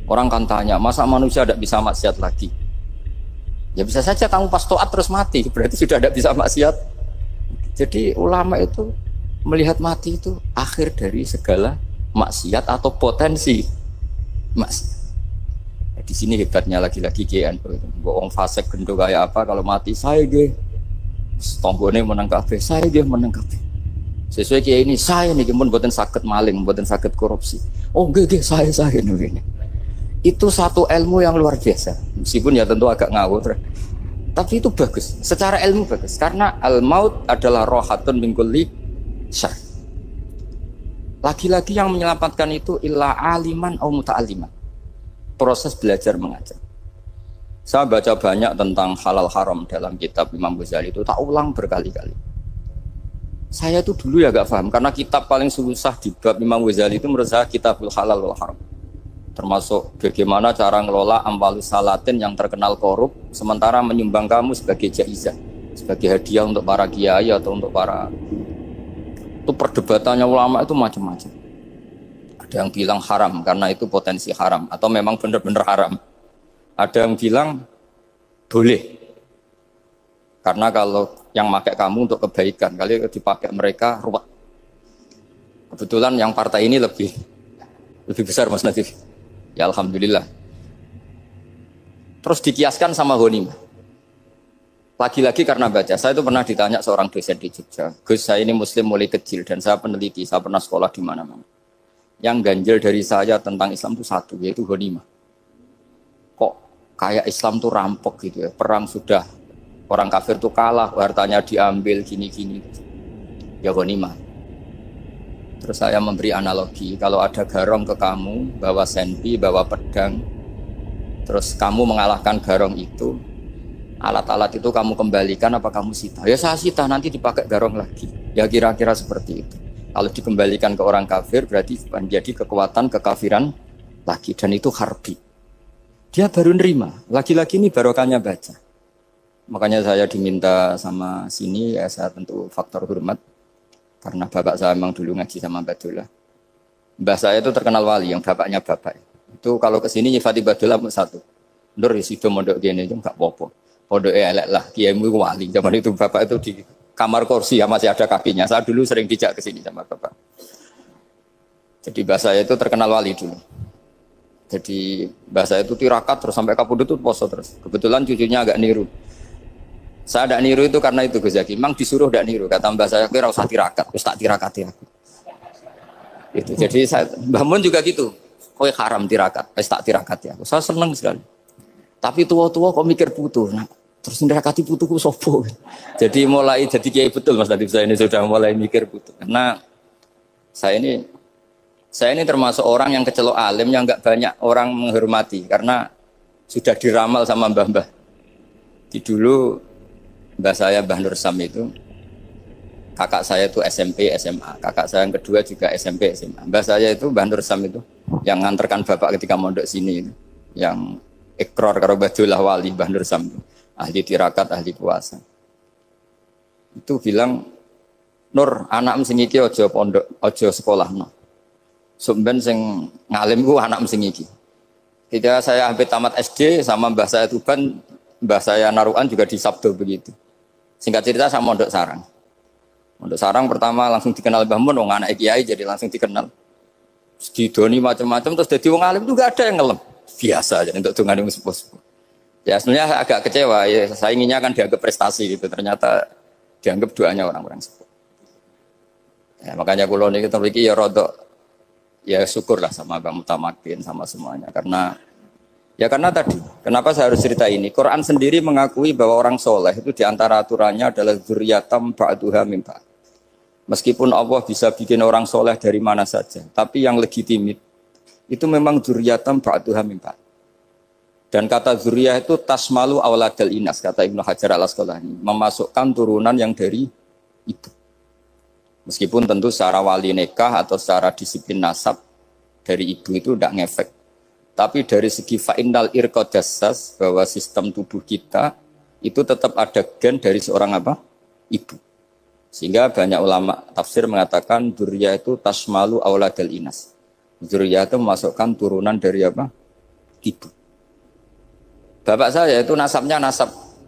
Orang kan tanya, masa manusia tidak bisa maksiat lagi? Ya bisa saja kamu pas taat terus mati, berarti sudah tidak bisa maksiat. Jadi ulama itu melihat mati itu akhir dari segala maksiat atau potensi maksiat. Nah, di sini hebatnya lagi-lagi GNU itu. Bohong fasik gendong kayak apa kalau mati saya ge, tonggone menang kabeh, saya ge menang kabeh. Sesuai kiai ini saya nih pun buatan sakit maling, buatan sakit korupsi. Oh ge saya nih. Itu satu ilmu yang luar biasa, meskipun ya tentu agak ngawur, tapi itu bagus, secara ilmu bagus, karena al-maut adalah rohatun min kulli syarr. Lagi-lagi yang menyelamatkan itu illa aliman au muta'alliman, proses belajar mengajar. Saya baca banyak tentang halal haram dalam kitab Imam Ghazali itu, tak ulang berkali-kali. Saya itu dulu ya gak paham, karena kitab paling susah di bab Imam Ghazali itu menurut saya kitabul halal wal haram. Termasuk bagaimana cara ngelola amwalus salatin yang terkenal korup, sementara menyumbang kamu sebagai jaizah, sebagai hadiah untuk para kiai atau untuk para. Itu perdebatannya ulama itu macam-macam. Ada yang bilang haram karena itu potensi haram atau memang benar-benar haram. Ada yang bilang boleh karena kalau yang pakai kamu untuk kebaikan, kali dipakai mereka ruwet. Kebetulan yang partai ini lebih besar Mas Nadif. Ya alhamdulillah. Terus dikiaskan sama ghanimah. Lagi-lagi karena baca, saya itu pernah ditanya seorang dosen di Jogja, Gus saya ini muslim mulai kecil dan saya peneliti, saya pernah sekolah di mana-mana. Yang ganjil dari saya tentang Islam itu satu, yaitu ghanimah. Kok kayak Islam tuh rampok gitu ya, perang sudah, orang kafir tuh kalah, hartanya diambil gini-gini. ya ghanimah. Terus saya memberi analogi, kalau ada garong ke kamu, bawa senpi, bawa pedang, terus kamu mengalahkan garong itu, alat-alat itu kamu kembalikan apa kamu sita? Ya saya sita, nanti dipakai garong lagi. Ya kira-kira seperti itu. Kalau dikembalikan ke orang kafir berarti menjadi kekuatan kekafiran lagi, dan itu harbi. Dia baru nerima, lagi-lagi ini barokahnya baca. Makanya saya diminta sama sini, ya saya tentu faktor hormat. Karena bapak saya memang dulu ngaji sama Badullah. Mbah saya itu terkenal wali, yang bapaknya bapak. Itu kalau kesini nyifati Badullah satu. Nur isido mondok gini itu enggak apa-apa. Pondok elek lah, kiaimu wali. Zaman itu bapak itu di kamar kursi ya masih ada kakinya. Saya dulu sering dijak ke sini sama bapak. Jadi mbah saya itu terkenal wali dulu. Jadi mbah saya itu tirakat terus sampai kapundhut itu poso terus. Kebetulan cucunya agak niru. Saya tidak niru itu karena itu Gus Zaki. Memang disuruh tidak niru. Kata mbah saya, kira usah tirakat, terus tak tirakati aku. Itu. Jadi saya, Mbah Mun juga gitu. Kowe haram tirakat, terus tak tirakati aku. Saya senang sekali. Tapi tua-tua kok mikir putu. Nah, terus nirakati putuku sopo. Jadi mulai jadi kiai betul Mas Latif, saya ini sudah mulai mikir putu. Karena saya ini termasuk orang yang kecelok alim yang enggak banyak orang menghormati karena sudah diramal sama mbah-mbah. Di dulu mbah saya Mbah Nur Sam itu, kakak saya itu SMP, SMA, kakak saya yang kedua juga SMP, SMA. Mbah saya itu Mbah Nur Sam itu yang nganterkan bapak ketika mondok sini itu, yang ikrar karo Badullah wali Mbah Nur Sam itu, ahli tirakat, ahli puasa. Itu bilang, Nur, anak sing iki aja pondok, aja sekolahno. Sumben sing ngalim ku anak sing iki. Ketika saya hampir tamat SD sama mbah saya Tuban, mbah saya Narukan juga di Sabdo begitu. Singkat cerita saya mondok sarang. Mondok sarang pertama langsung dikenal Mbah Mun, wong anak kiai jadi langsung dikenal. Didoni macam-macam terus jadi wong alim itu gak ada yang ngelem. Biasa aja untuk dongane sepuh-sepuh. Ya sebenarnya agak kecewa ya, saya inginnya kan dianggap prestasi gitu, ternyata dianggap doanya orang-orang sepuh. Ya, makanya kula niki mriki ya rodok ya syukurlah sama Bang Mutamakin sama semuanya karena tadi, kenapa saya harus cerita ini? Quran sendiri mengakui bahwa orang soleh itu diantara aturannya adalah dzurriyyatam ba'duha min ba'd. Meskipun Allah bisa bikin orang soleh dari mana saja, tapi yang legitimit itu memang dzurriyyatam ba'duha min ba'd. Dan kata dzurriyyah itu tasmalu auladal inas, kata Ibnu Hajar al-Asqalani, memasukkan turunan yang dari ibu. Meskipun tentu secara wali nikah atau secara disiplin nasab dari ibu itu tidak ngefek. Tapi dari segi fa'innal irqadassas, bahwa sistem tubuh kita itu tetap ada gen dari seorang apa? Ibu. Sehingga banyak ulama tafsir mengatakan dzurriyyah itu tasmalu auladal inas. Dzurriyyah itu memasukkan turunan dari apa? Ibu. Bapak saya itu nasabnya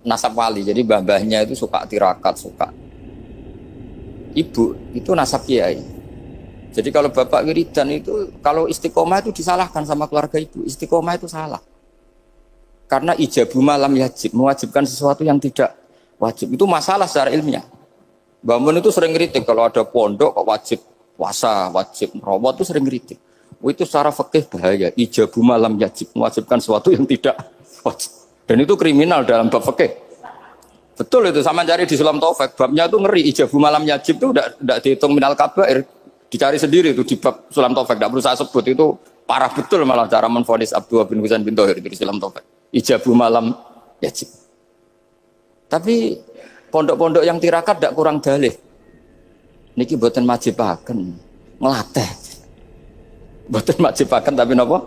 nasab wali. Jadi mbah-mbahnya itu suka tirakat, suka. Ibu itu nasab kiai. Jadi kalau bapak wiridan itu, kalau istiqomah itu disalahkan sama keluarga ibu. Istiqomah itu salah. Karena ijabu malam yajib, mewajibkan sesuatu yang tidak wajib. Itu masalah secara ilmiah. Mbah Mun itu sering kritik kalau ada pondok kok wajib puasa, wajib merawat itu sering kritik. Itu secara fikih bahaya. Ijabu malam yajib, mewajibkan sesuatu yang tidak wajib. Dan itu kriminal dalam bab fikih. Betul itu, sama cari di Sulam Taufik. Babnya itu ngeri, ijabu malam yajib itu tidak dihitung minal kabair. Dicari sendiri itu di bab Sulam Taufik, tidak perlu saya sebut, itu parah betul malah cara menvonis Abdullah bin Husain bin Thohir itu di Sulam Taufik. Ijabu malam yajib. Tapi pondok-pondok yang tirakat tidak kurang dalih. Niki boten majibaken, ngelatih. Boten majibaken tapi napa?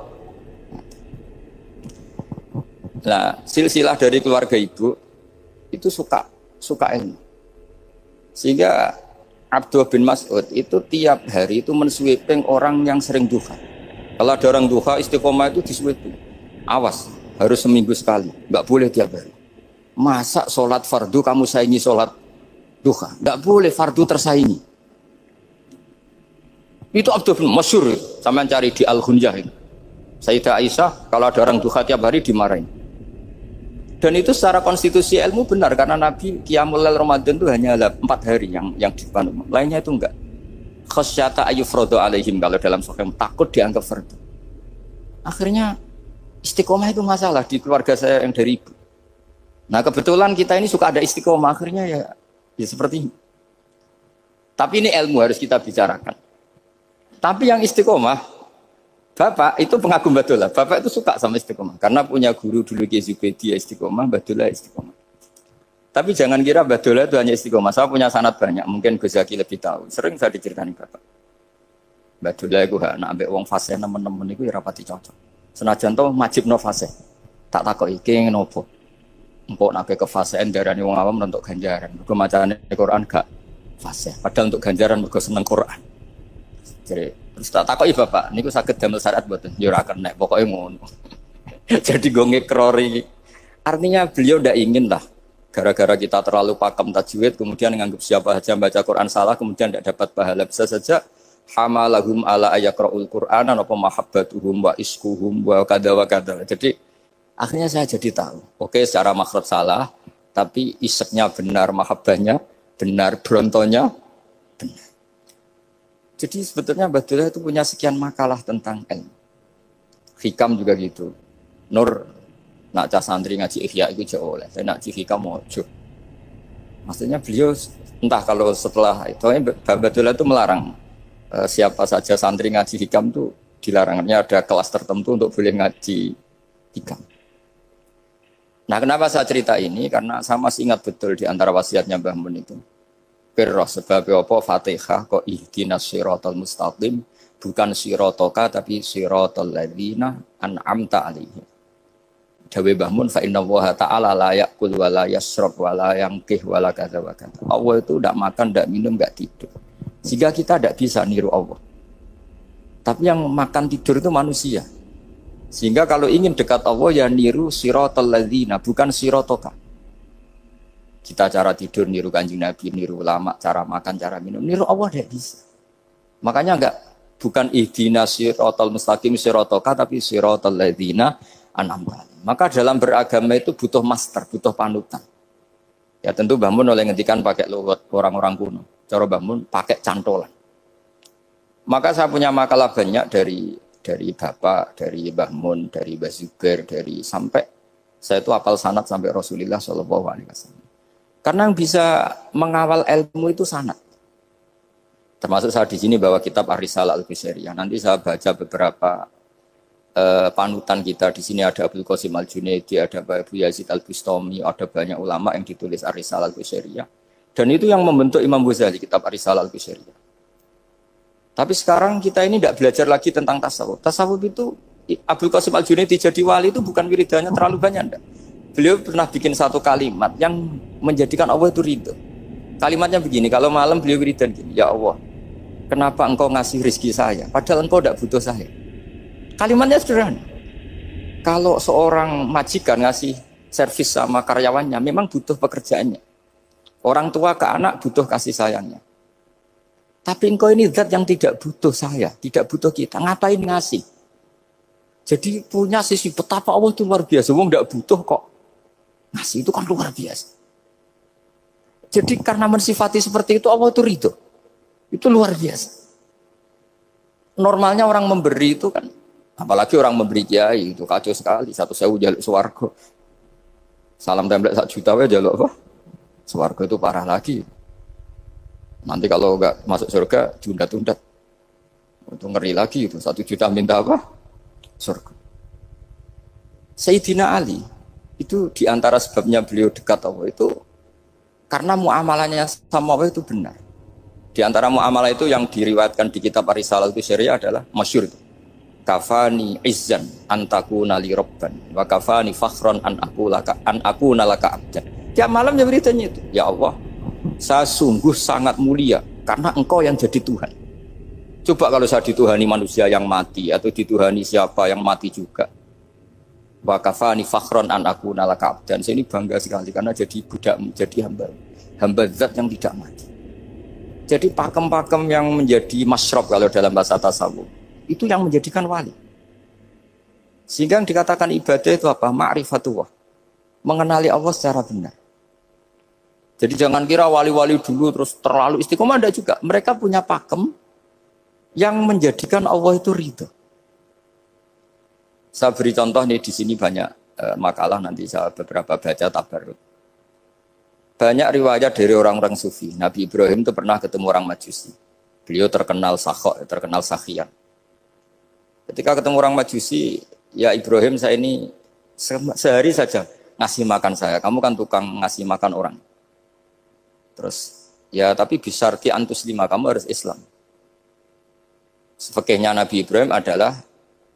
Nah, silsilah dari keluarga ibu itu suka ilmu. Sehingga Abdullah bin Mas'ud itu tiap hari itu mensweeping orang yang sering duha. Kalau ada orang duha istiqomah itu disweeping. Awas, harus seminggu sekali, nggak boleh tiap hari. Masa sholat fardu kamu saingi sholat duha? Nggak boleh, fardu tersaingi. Itu Abdullah bin masyhur, sama cari di Al-Hunjah itu. Sayyidah Aisyah kalau ada orang duha tiap hari dimarahin. Dan itu secara konstitusi ilmu benar karena Nabi Qiyamul Lail Ramadan itu hanya 4 hari yang dipandu. Lainnya itu enggak. Khasyata ayyufradu alaihim, kalau dalam sahih takut dianggap fardu. Akhirnya istiqomah itu masalah di keluarga saya yang dari ibu. Nah kebetulan kita ini suka ada istiqomah, akhirnya ya seperti ini. Tapi ini ilmu harus kita bicarakan. Tapi yang istiqomah, Bapak itu pengagum Badulah. Bapak itu suka sama istiqomah. Karena punya guru dulu Ki Zubedi istiqomah, Badulah istiqomah. Tapi jangan kira Badulah itu hanya istiqomah. Saya punya sanad banyak. Mungkin Gus Zaki lebih tahu. Sering saya diceritakan Bapak. Badulah itu nak ambek wong fase nemen-nemen itu ya rapati cocok. Senajan to majib no fase. Tak takoki iki ngopo. Empuk nak ke fasean darani wong awam untuk ganjaran. Mergo macane Quran gak fase. Padahal untuk ganjaran mergo seneng Quran. Jadi terus tak takoki Bapak, niku saged damel syariat mboten? Ya ora kena, pokoke ngono. Jadi go ngekrori. Artinya beliau ndak ingin lah gara-gara kita terlalu pakem tajwid kemudian menganggap siapa saja baca Quran salah kemudian tidak dapat pahala. Bisa saja hamalahum ala ayakra'ul Qur'an apa mahabbatuhum wa iskuhum wa kada wa kada. Jadi akhirnya saya jadi tahu. Oke, secara makhraj salah, tapi iseknya benar, mahabbahnya benar, brontonya benar. Jadi sebetulnya Badulah itu punya sekian makalah tentang ilmu. Hikam juga gitu. Nur nak cah santri ngaji Ihya itu jauh oleh. Saya nak ngaji Hikam mojo. Maksudnya beliau entah kalau setelah itu Badulah itu melarang siapa saja santri ngaji Hikam itu dilarangnya ada kelas tertentu untuk boleh ngaji Hikam. Nah, kenapa saya cerita ini? Karena saya masih ingat betul di antara wasiatnya Mbah Mun itu. Pirroh sebab apa Fatihah kok ihdinas siratal mustaqim bukan siratoka tapi siratal ladzina an'amta alaihim. Dawe Mbah Mun fa inna Allaha ta'ala la ya'kul wa la yashrab wa la yanqih wa la kadza wa kadza. Allah itu tidak makan, tidak minum, tidak tidur. Sehingga kita tidak bisa niru Allah. Tapi yang makan tidur itu manusia. Sehingga kalau ingin dekat Allah ya niru siratal ladzina bukan siratoka. Kita cara tidur niru Kanjeng Nabi, niru ulama, cara makan, cara minum, niru Allah tidak bisa. Makanya bukan ihdinas siratal mustaqim siratoka tapi siratal ladzina an'amta. Maka dalam beragama itu butuh master, butuh panutan. Ya tentu Mbah Mun oleh ngendikan pakai lugat orang-orang kuno. Cara Mbah Mun pakai cantolan. Maka saya punya makalah banyak dari Bapak, dari Mbah Mun, dari Mbah Zubair, dari sampai saya itu hafal sanad sampai Rasulullah Shallallahu Alaihi Wasallam. Karena yang bisa mengawal ilmu itu sanad. Termasuk saya di sini bawa kitab Ar-Risalah Al-Qusairiyah. Nanti saya baca beberapa panutan kita. Di sini ada Abdul Qasim Al-Junaidi, ada Abu Yazid Al-Bustami, ada banyak ulama yang ditulis Ar-Risalah Al-Qusairiyah. Dan itu yang membentuk Imam Ghazali, kitab Ar-Risalah Al-Qusairiyah. Tapi sekarang kita ini tidak belajar lagi tentang tasawuf. Tasawuf itu Abdul Qasim Al-Junaidi jadi wali itu bukan wiridannya terlalu banyak, enggak. Beliau pernah bikin satu kalimat yang menjadikan Allah itu ridho. Kalimatnya begini, kalau malam beliau wiridan gini, ya Allah, kenapa engkau ngasih rezeki saya, padahal engkau tidak butuh saya. Kalimatnya sederhana. Kalau seorang majikan ngasih servis sama karyawannya, memang butuh pekerjaannya. Orang tua ke anak butuh kasih sayangnya. Tapi engkau ini zat yang tidak butuh saya, tidak butuh kita, ngapain ngasih? Jadi punya sisi betapa Allah itu luar biasa, wong tidak butuh kok. Ngasih itu kan luar biasa. Jadi karena mensifati seperti itu Allah itu ridho. Itu luar biasa. Normalnya orang memberi itu kan, apalagi orang memberi kiai itu kacau sekali. 1.000 jaluk swarga. Salam template 1 juta wae jaluk apa? Swarga itu parah lagi. Nanti kalau enggak masuk surga diundat-undat. Itu ngeri lagi itu 1 juta minta apa? Surga. Sayyidina Ali itu diantara sebabnya beliau dekat Allah itu karena muamalahnya sama Allah itu benar. Di antara muamalah itu yang diriwayatkan di kitab Ar-Risalah Al-Qusairiyah adalah masyhur itu. Kafani izzan antakuna li rabban wa kafani fakhran an akuna laka abdan. Tiap malam dia beritanya itu, ya Allah, saya sungguh sangat mulia karena engkau yang jadi Tuhan. Coba kalau saya dituhani manusia yang mati atau dituhani siapa yang mati juga. Wa kafani fakhran an akuna laka abdan. Saya ini bangga sekali karena jadi budak, jadi hamba zat yang tidak mati. Jadi pakem-pakem yang menjadi masyrab kalau dalam bahasa tasawuf itu yang menjadikan wali. Sehingga yang dikatakan ibadah itu apa? Ma'rifatullah. Mengenali Allah secara benar. Jadi jangan kira wali-wali dulu terus terlalu istiqomah, ada juga. Mereka punya pakem yang menjadikan Allah itu ridho. Saya beri contoh nih di sini banyak makalah nanti saya beberapa baca tabarruk. Banyak riwayat dari orang-orang sufi. Nabi Ibrahim itu pernah ketemu orang Majusi. Beliau terkenal sakhok, terkenal sakhian. Ketika ketemu orang Majusi, ya Ibrahim saya ini sehari saja ngasih makan saya. Kamu kan tukang ngasih makan orang. Terus, ya tapi bisarti antus lima, kamu harus Islam. Fikihnya Nabi Ibrahim adalah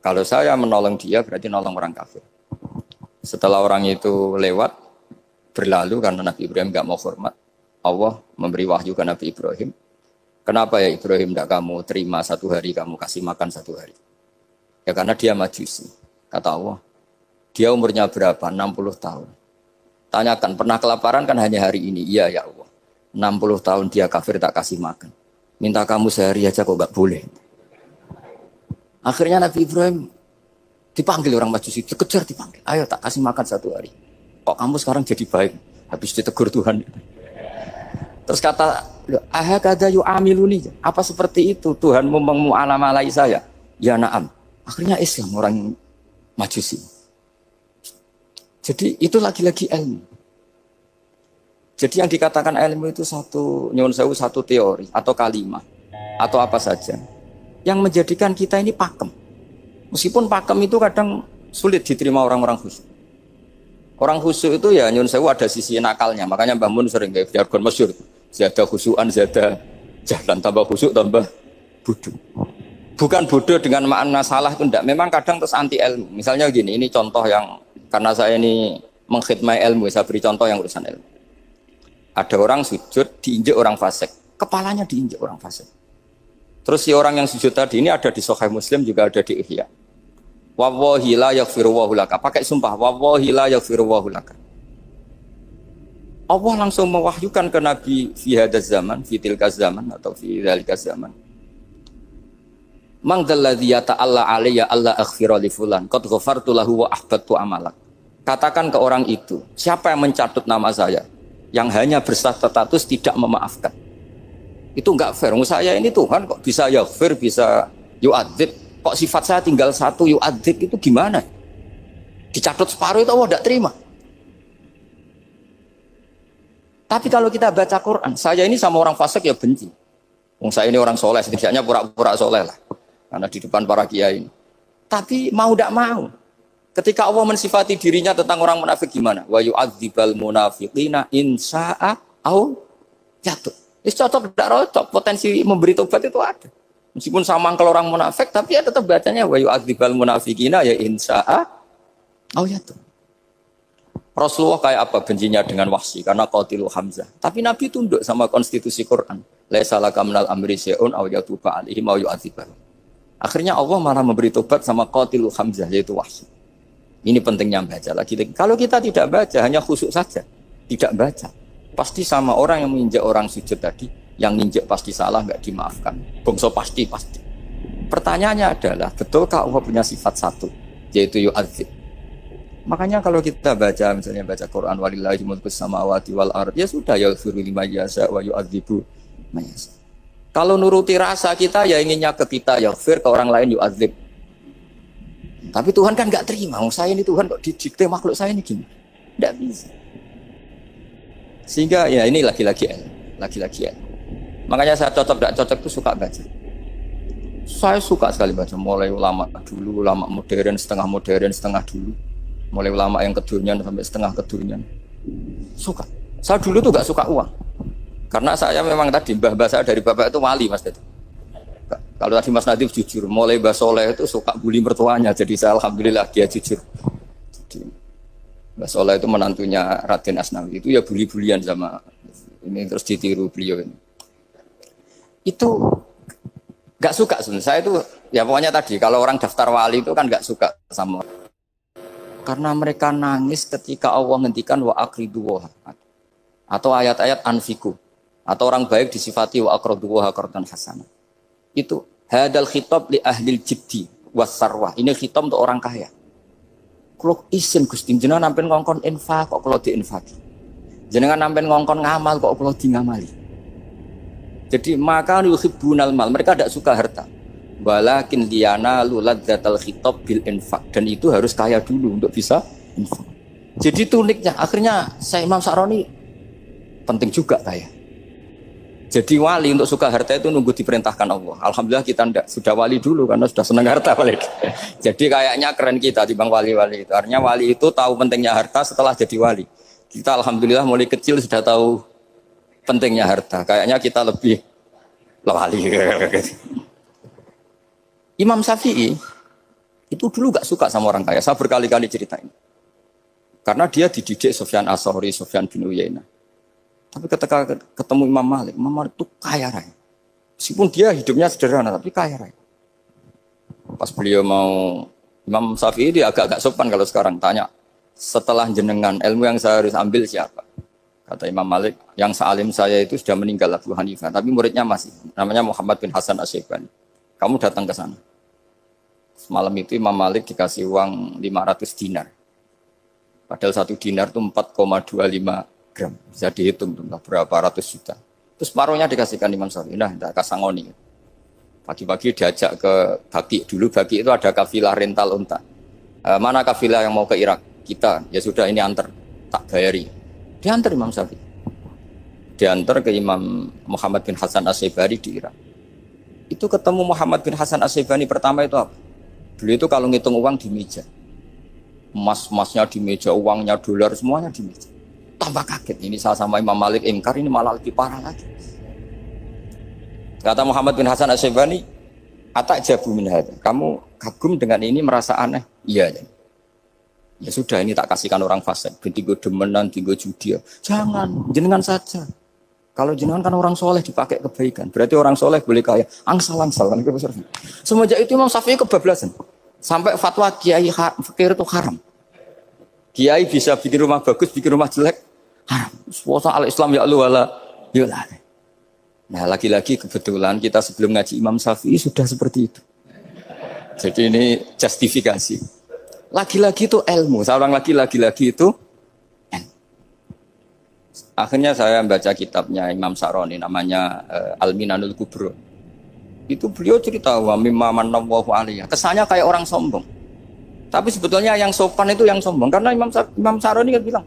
kalau saya menolong dia berarti nolong orang kafir. Setelah orang itu lewat, berlalu karena Nabi Ibrahim nggak mau hormat, Allah memberi wahyu ke Nabi Ibrahim. Kenapa ya Ibrahim tidak kamu terima satu hari, kamu kasih makan satu hari? Ya karena dia Majusi. Kata Allah, dia umurnya berapa? 60 tahun. Tanyakan, pernah kelaparan kan hanya hari ini? Iya ya Allah. 60 tahun dia kafir tak kasih makan. Minta kamu sehari aja kok nggak boleh. Akhirnya Nabi Ibrahim dipanggil orang Majusi, dikejar dipanggil. Ayo tak kasih makan satu hari. Kok kamu sekarang jadi baik? Habis ditegur Tuhan. Terus kata, ahakada yu'amiluni. Apa seperti itu? Tuhan mengu'alamalai saya. Ya na'am. Akhirnya Islam orang Majusi. Jadi itu lagi-lagi ilmu. Jadi yang dikatakan ilmu itu satu teori atau kalimat atau apa saja yang menjadikan kita ini pakem. Meskipun pakem itu kadang sulit diterima orang-orang khusyuk. Orang khusyuk itu ya nyun sewu ada sisi nakalnya. Makanya Mbah Mun sering kayak jargon masyhur. Zada khusyuan, zada jalan, tambah khusyuk, tambah bodoh. Bukan bodoh dengan makna salah itu enggak. Memang kadang terus anti ilmu. Misalnya gini, ini contoh yang karena saya ini mengkhidmati ilmu, saya beri contoh yang urusan ilmu. Ada orang sujud diinjek orang fasik, kepalanya diinjek orang fasik. Terus si orang yang sujud tadi ini ada di Sahih Muslim, juga ada di Ihya. Wallahi la yaghfiru Allahu laka. Pakai sumpah, wallahi la yaghfiru Allahu laka. Allah langsung mewahyukan ke Nabi fi hadzal zaman, fi tilka zaman atau fi dzalika zaman. Man dzalladzi yata'alla alayya alla aghfira li fulan qad ghafartu lahu wa ahbattu amalak. Katakan ke orang itu, siapa yang mencatut nama saya yang hanya berstatus tidak memaafkan. Itu enggak fair. Saya ini Tuhan kok bisa yaghfir, bisa yu'adzib. Kok sifat saya tinggal satu yu'adzib, itu gimana? Dicatut separuh itu Allah tidak terima. Tapi kalau kita baca Quran, saya ini sama orang fasik ya benci. Saya ini orang soleh, setidaknya pura-pura soleh lah. Karena di depan para kiai. Tapi mau tidak mau. Ketika Allah mensifati dirinya tentang orang munafik gimana? Wa yu'adzibal munafiqina in sya'a au yatub. Ini cocok tidak cocok, potensi memberi tobat itu ada. Meskipun sama kalau orang munafik, tapi ya tetap bacanya wa yu'adzibal munafiqina ya in sya'a au yatub. Rasulullah kayak apa bencinya dengan Wahsy karena qatilu Hamzah. Tapi Nabi tunduk sama konstitusi Quran. Laisa laka minal amri syai'un aw yatuba alaihim aw yu'adzibahum. Akhirnya Allah malah memberi tobat sama qatilu Hamzah yaitu Wahsy. Ini pentingnya baca lagi. Kalau kita tidak baca, hanya khusyuk saja, tidak baca, pasti sama orang yang menginjak orang sujud tadi, yang injak pasti salah, nggak dimaafkan. Bongso pasti. Pertanyaannya adalah, betulkah Allah punya sifat satu, yaitu yu'adzib? Makanya kalau kita baca, misalnya baca Quran, walillahi mulkus samawati wal ard, ya sudah, yaghfiru liman yasha wa yu'adzibu man yasha. Kalau nuruti rasa kita, ya inginnya ke kita, yaghfir, ke orang lain yu'adzib. Tapi Tuhan kan nggak terima. Saya ini Tuhan kok didikte makhluk saya ini gini, nggak bisa. Sehingga ya ini lagi-lagi ya. Makanya saya cocok nggak cocok itu suka baca. Saya suka sekali baca. Mulai ulama dulu, ulama modern, setengah dulu. Mulai ulama yang kedunian sampai setengah kedunian. Suka. Saya dulu tuh nggak suka uang. Karena saya memang tadi mbah saya dari bapak itu wali mas itu. Kalau tadi Mas Nadif jujur, mulai Mbah Soleh itu suka bully mertuanya, jadi saya alhamdulillah dia jujur. Jadi, Mbah Soleh itu menantunya Raden Asnawi, itu ya bully-bulian sama ini terus ditiru beliau ini. Itu nggak suka sebenarnya. Saya itu ya pokoknya tadi kalau orang daftar wali itu kan nggak suka sama. Karena mereka nangis ketika Allah ngendikan wa aqridu wa atau ayat-ayat anfiku atau orang baik disifati wa aqridu wa qardan hasanah. Itu hadal khitab li ahlil jiddi wasarwah. Ini khitab untuk orang kaya. Kalau isin Gusti jenengan nampen ngongkon infak kok kalau diinfaki. Jenengan nampen ngongkon ngamal kok kalau di ngamali. Jadi maka yuhibbunal mal, mereka tidak suka harta. Walakin liyana luladzatal khitab bil infak, dan itu harus kaya dulu untuk bisa infak. Jadi itu uniknya. Akhirnya saya Imam Sa'roni Penting juga kaya. Jadi wali untuk suka harta itu nunggu diperintahkan Allah. Alhamdulillah kita ndak sudah wali dulu karena sudah senang harta wali. Jadi kayaknya keren kita dibanding wali-wali itu. Artinya wali itu tahu pentingnya harta setelah jadi wali. Kita alhamdulillah mulai kecil sudah tahu pentingnya harta. Kayaknya kita lebih wali. Imam Syafi'i itu dulu gak suka sama orang kaya. Saya berkali-kali ceritain. Karena dia dididik Sufyan As-Tsauri, Sufyan bin Uyainah. Tapi ketika ketemu Imam Malik itu kaya raya. Meskipun dia hidupnya sederhana, tapi kaya raya. Pas beliau mau, Imam Syafi'i dia agak-agak sopan kalau sekarang tanya, setelah jenengan ilmu yang saya harus ambil siapa? Kata Imam Malik, yang sealim saya itu sudah meninggal Abu Hanifah, tapi muridnya masih, namanya Muhammad bin Hasan Asy-Syaibani. Kamu datang ke sana. Semalam itu Imam Malik dikasih uang 500 dinar. Padahal 1 dinar itu 4,25 gram. Bisa dihitung berapa ratus juta. Terus separuhnya dikasihkan Imam Syafi'i. Nah, tidak kasangoni. Pagi-pagi diajak ke Baki. Dulu Baki itu ada kafilah rental unta. Mana kafilah yang mau ke Irak? Kita. Ya sudah ini antar. Tak bayari. Diantar Imam Syafi'i. Diantar ke Imam Muhammad bin Hasan Asy-Syaibani di Irak. Itu ketemu Muhammad bin Hasan Asy-Syaibani pertama itu apa? Beliau itu kalau ngitung uang di meja. Emas-emasnya di meja, uangnya dolar, semuanya di meja. Tambah kaget, ini saya sama Imam Malik ingkar, ini malah lebih parah lagi. Kata Muhammad bin Hasan Asy-Syaibani, atak jabu min hadza. Kamu kagum dengan ini merasa aneh? Iya. Ya sudah, ini tak kasihkan orang fasik. Tinggo demenan, tinggo judi. Jangan, jenengan saja. Kalau jenengan kan orang soleh dipakai kebaikan. Berarti orang soleh boleh kaya. Angsal-angsal. Semenjak itu Imam Syafi'i kebablasan. Sampai fatwa kiai fakir itu haram. Kiai bisa bikin rumah bagus, bikin rumah jelek. Haram. Puasa al-Islam ya Allah wala yulah. Nah, lagi-lagi kebetulan kita sebelum ngaji Imam Syafi'i sudah seperti itu. Jadi ini justifikasi. Lagi-lagi itu ilmu. Seorang lagi-lagi itu akhirnya saya baca kitabnya Imam Sa'roni namanya Al-Minanul Kubro. Itu beliau cerita wa mimma manallahu alaihi. Kesannya kayak orang sombong. Tapi sebetulnya yang sopan itu yang sombong karena Imam Sa'roni kan bilang,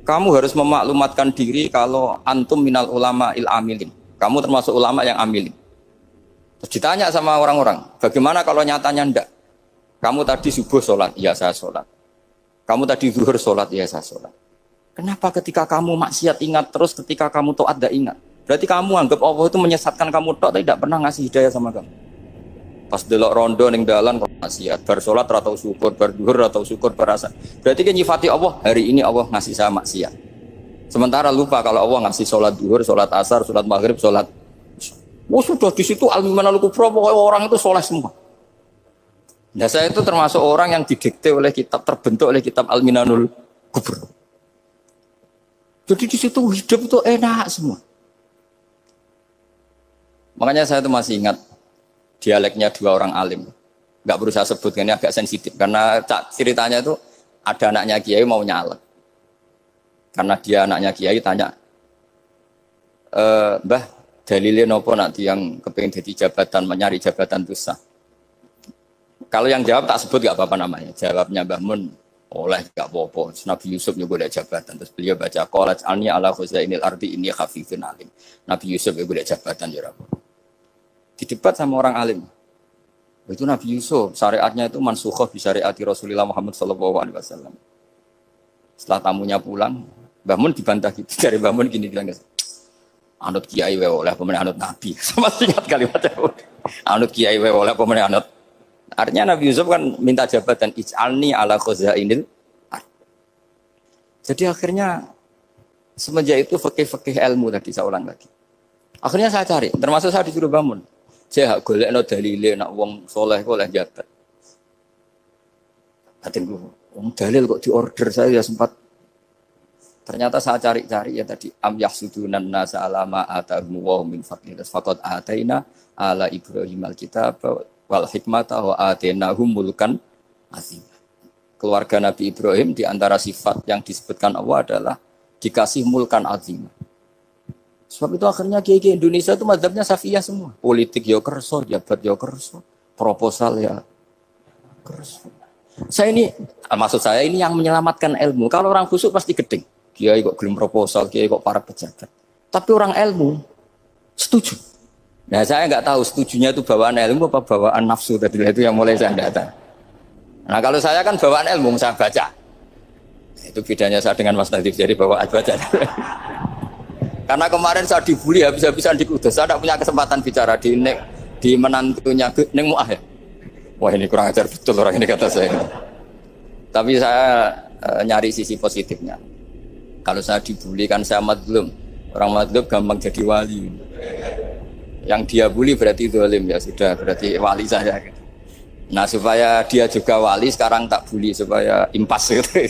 kamu harus memaklumatkan diri kalau antum minal ulama il amilin. Kamu termasuk ulama yang amilin. Terus ditanya sama orang-orang, bagaimana kalau nyatanya ndak? Kamu tadi subuh sholat, iya saya sholat. Kamu tadi zuhur sholat, iya saya sholat. Kenapa ketika kamu maksiat ingat terus, ketika kamu taat tidak ingat? Berarti kamu anggap Allah itu menyesatkan kamu tok, tidak pernah ngasih hidayah sama kamu. Pas delok rondo ning dalan kok maksiat, bar sholat atau syukur, bar zuhur atau syukur berasa. Berarti kan nyifati Allah, hari ini Allah ngasih saya maksiat. Sementara lupa kalau Allah ngasih sholat zuhur, sholat asar, sholat maghrib, sholat. Oh sudah di situ al-Minanul Kubro, pokoknya orang itu soleh semua. Nah saya itu termasuk orang yang didikte oleh kitab, terbentuk oleh kitab Al-Minanul Kubro. Jadi di situ hidup itu enak semua. Makanya saya itu masih ingat dialeknya dua orang alim. Enggak perlu saya sebut, ini agak sensitif. Karena ceritanya itu ada anaknya kiai mau nyalek. Karena dia anaknya kiai tanya, Mbah, dalilnya nopo nanti yang kepengen jadi jabatan, mencari jabatan itu sah. Kalau yang jawab tak sebut gak apa-apa namanya. Jawabnya Mbah Mun, oleh gak apa-apa. Nabi Yusuf juga ada jabatan. Terus beliau baca, qalat alni ala khuzainil ardi inni khafifun alim. Nabi Yusuf juga ada jabatan. Ya Rabb. Didebat sama orang alim. Itu Nabi Yusuf, syariatnya itu mansukhah bi syariati Rasulullah Muhammad SAW. Setelah tamunya pulang, Mbah Mun dibantah gitu. Dari Mbah Mun gini bilang, anut kiai wae oleh pemenang anut Nabi. Sama ingat kalimatnya. Anut kiai wae oleh pemenang anut. Artinya Nabi Yusuf kan minta jabatan ij'alni ala khuzainil. Jadi akhirnya semenjak itu fikih-fikih ilmu tadi saya ulang lagi. Akhirnya saya cari, termasuk saya disuruh bangun. Saya golekno dalile nak wong soleh kok oleh jabat. Batinku, wong dalil kok diorder saya ya sempat. Ternyata saya cari-cari ya tadi am yahsudunan nasa alama atahum wa min fadli faqad ataina ala Ibrahim alkitab wal hikmata wa atainahum mulkan azim. Keluarga Nabi Ibrahim di antara sifat yang disebutkan Allah adalah dikasih mulkan azim. Sebab itu akhirnya kiai Indonesia itu mazhabnya Syafi'iyah semua. Politik ya kerso, jabat ya kerso, proposal ya kerso. Saya ini, maksud saya ini yang menyelamatkan ilmu. Kalau orang busuk pasti gedeng. Kiai kok gelem proposal, kiai kok para pejabat. Tapi orang ilmu setuju. Nah saya nggak tahu setujunya itu bawaan ilmu apa bawaan nafsu tadi itu yang mulai saya data. Nah kalau saya kan bawaan ilmu saya baca. Itu bedanya saya dengan Mas Nadif jadi bawaan baca. Karena kemarin saya dibully habis-habisan di Kudus. Saya tidak punya kesempatan bicara di menantunya Neng Muah ya. Wah ini kurang ajar betul orang ini kata saya. Tapi saya nyari sisi positifnya. Kalau saya dibully kan saya madlum. Orang madlum gampang jadi wali. Yang dia bully berarti zalim ya sudah berarti wali saya. Nah supaya dia juga wali sekarang tak bully supaya impas gitu.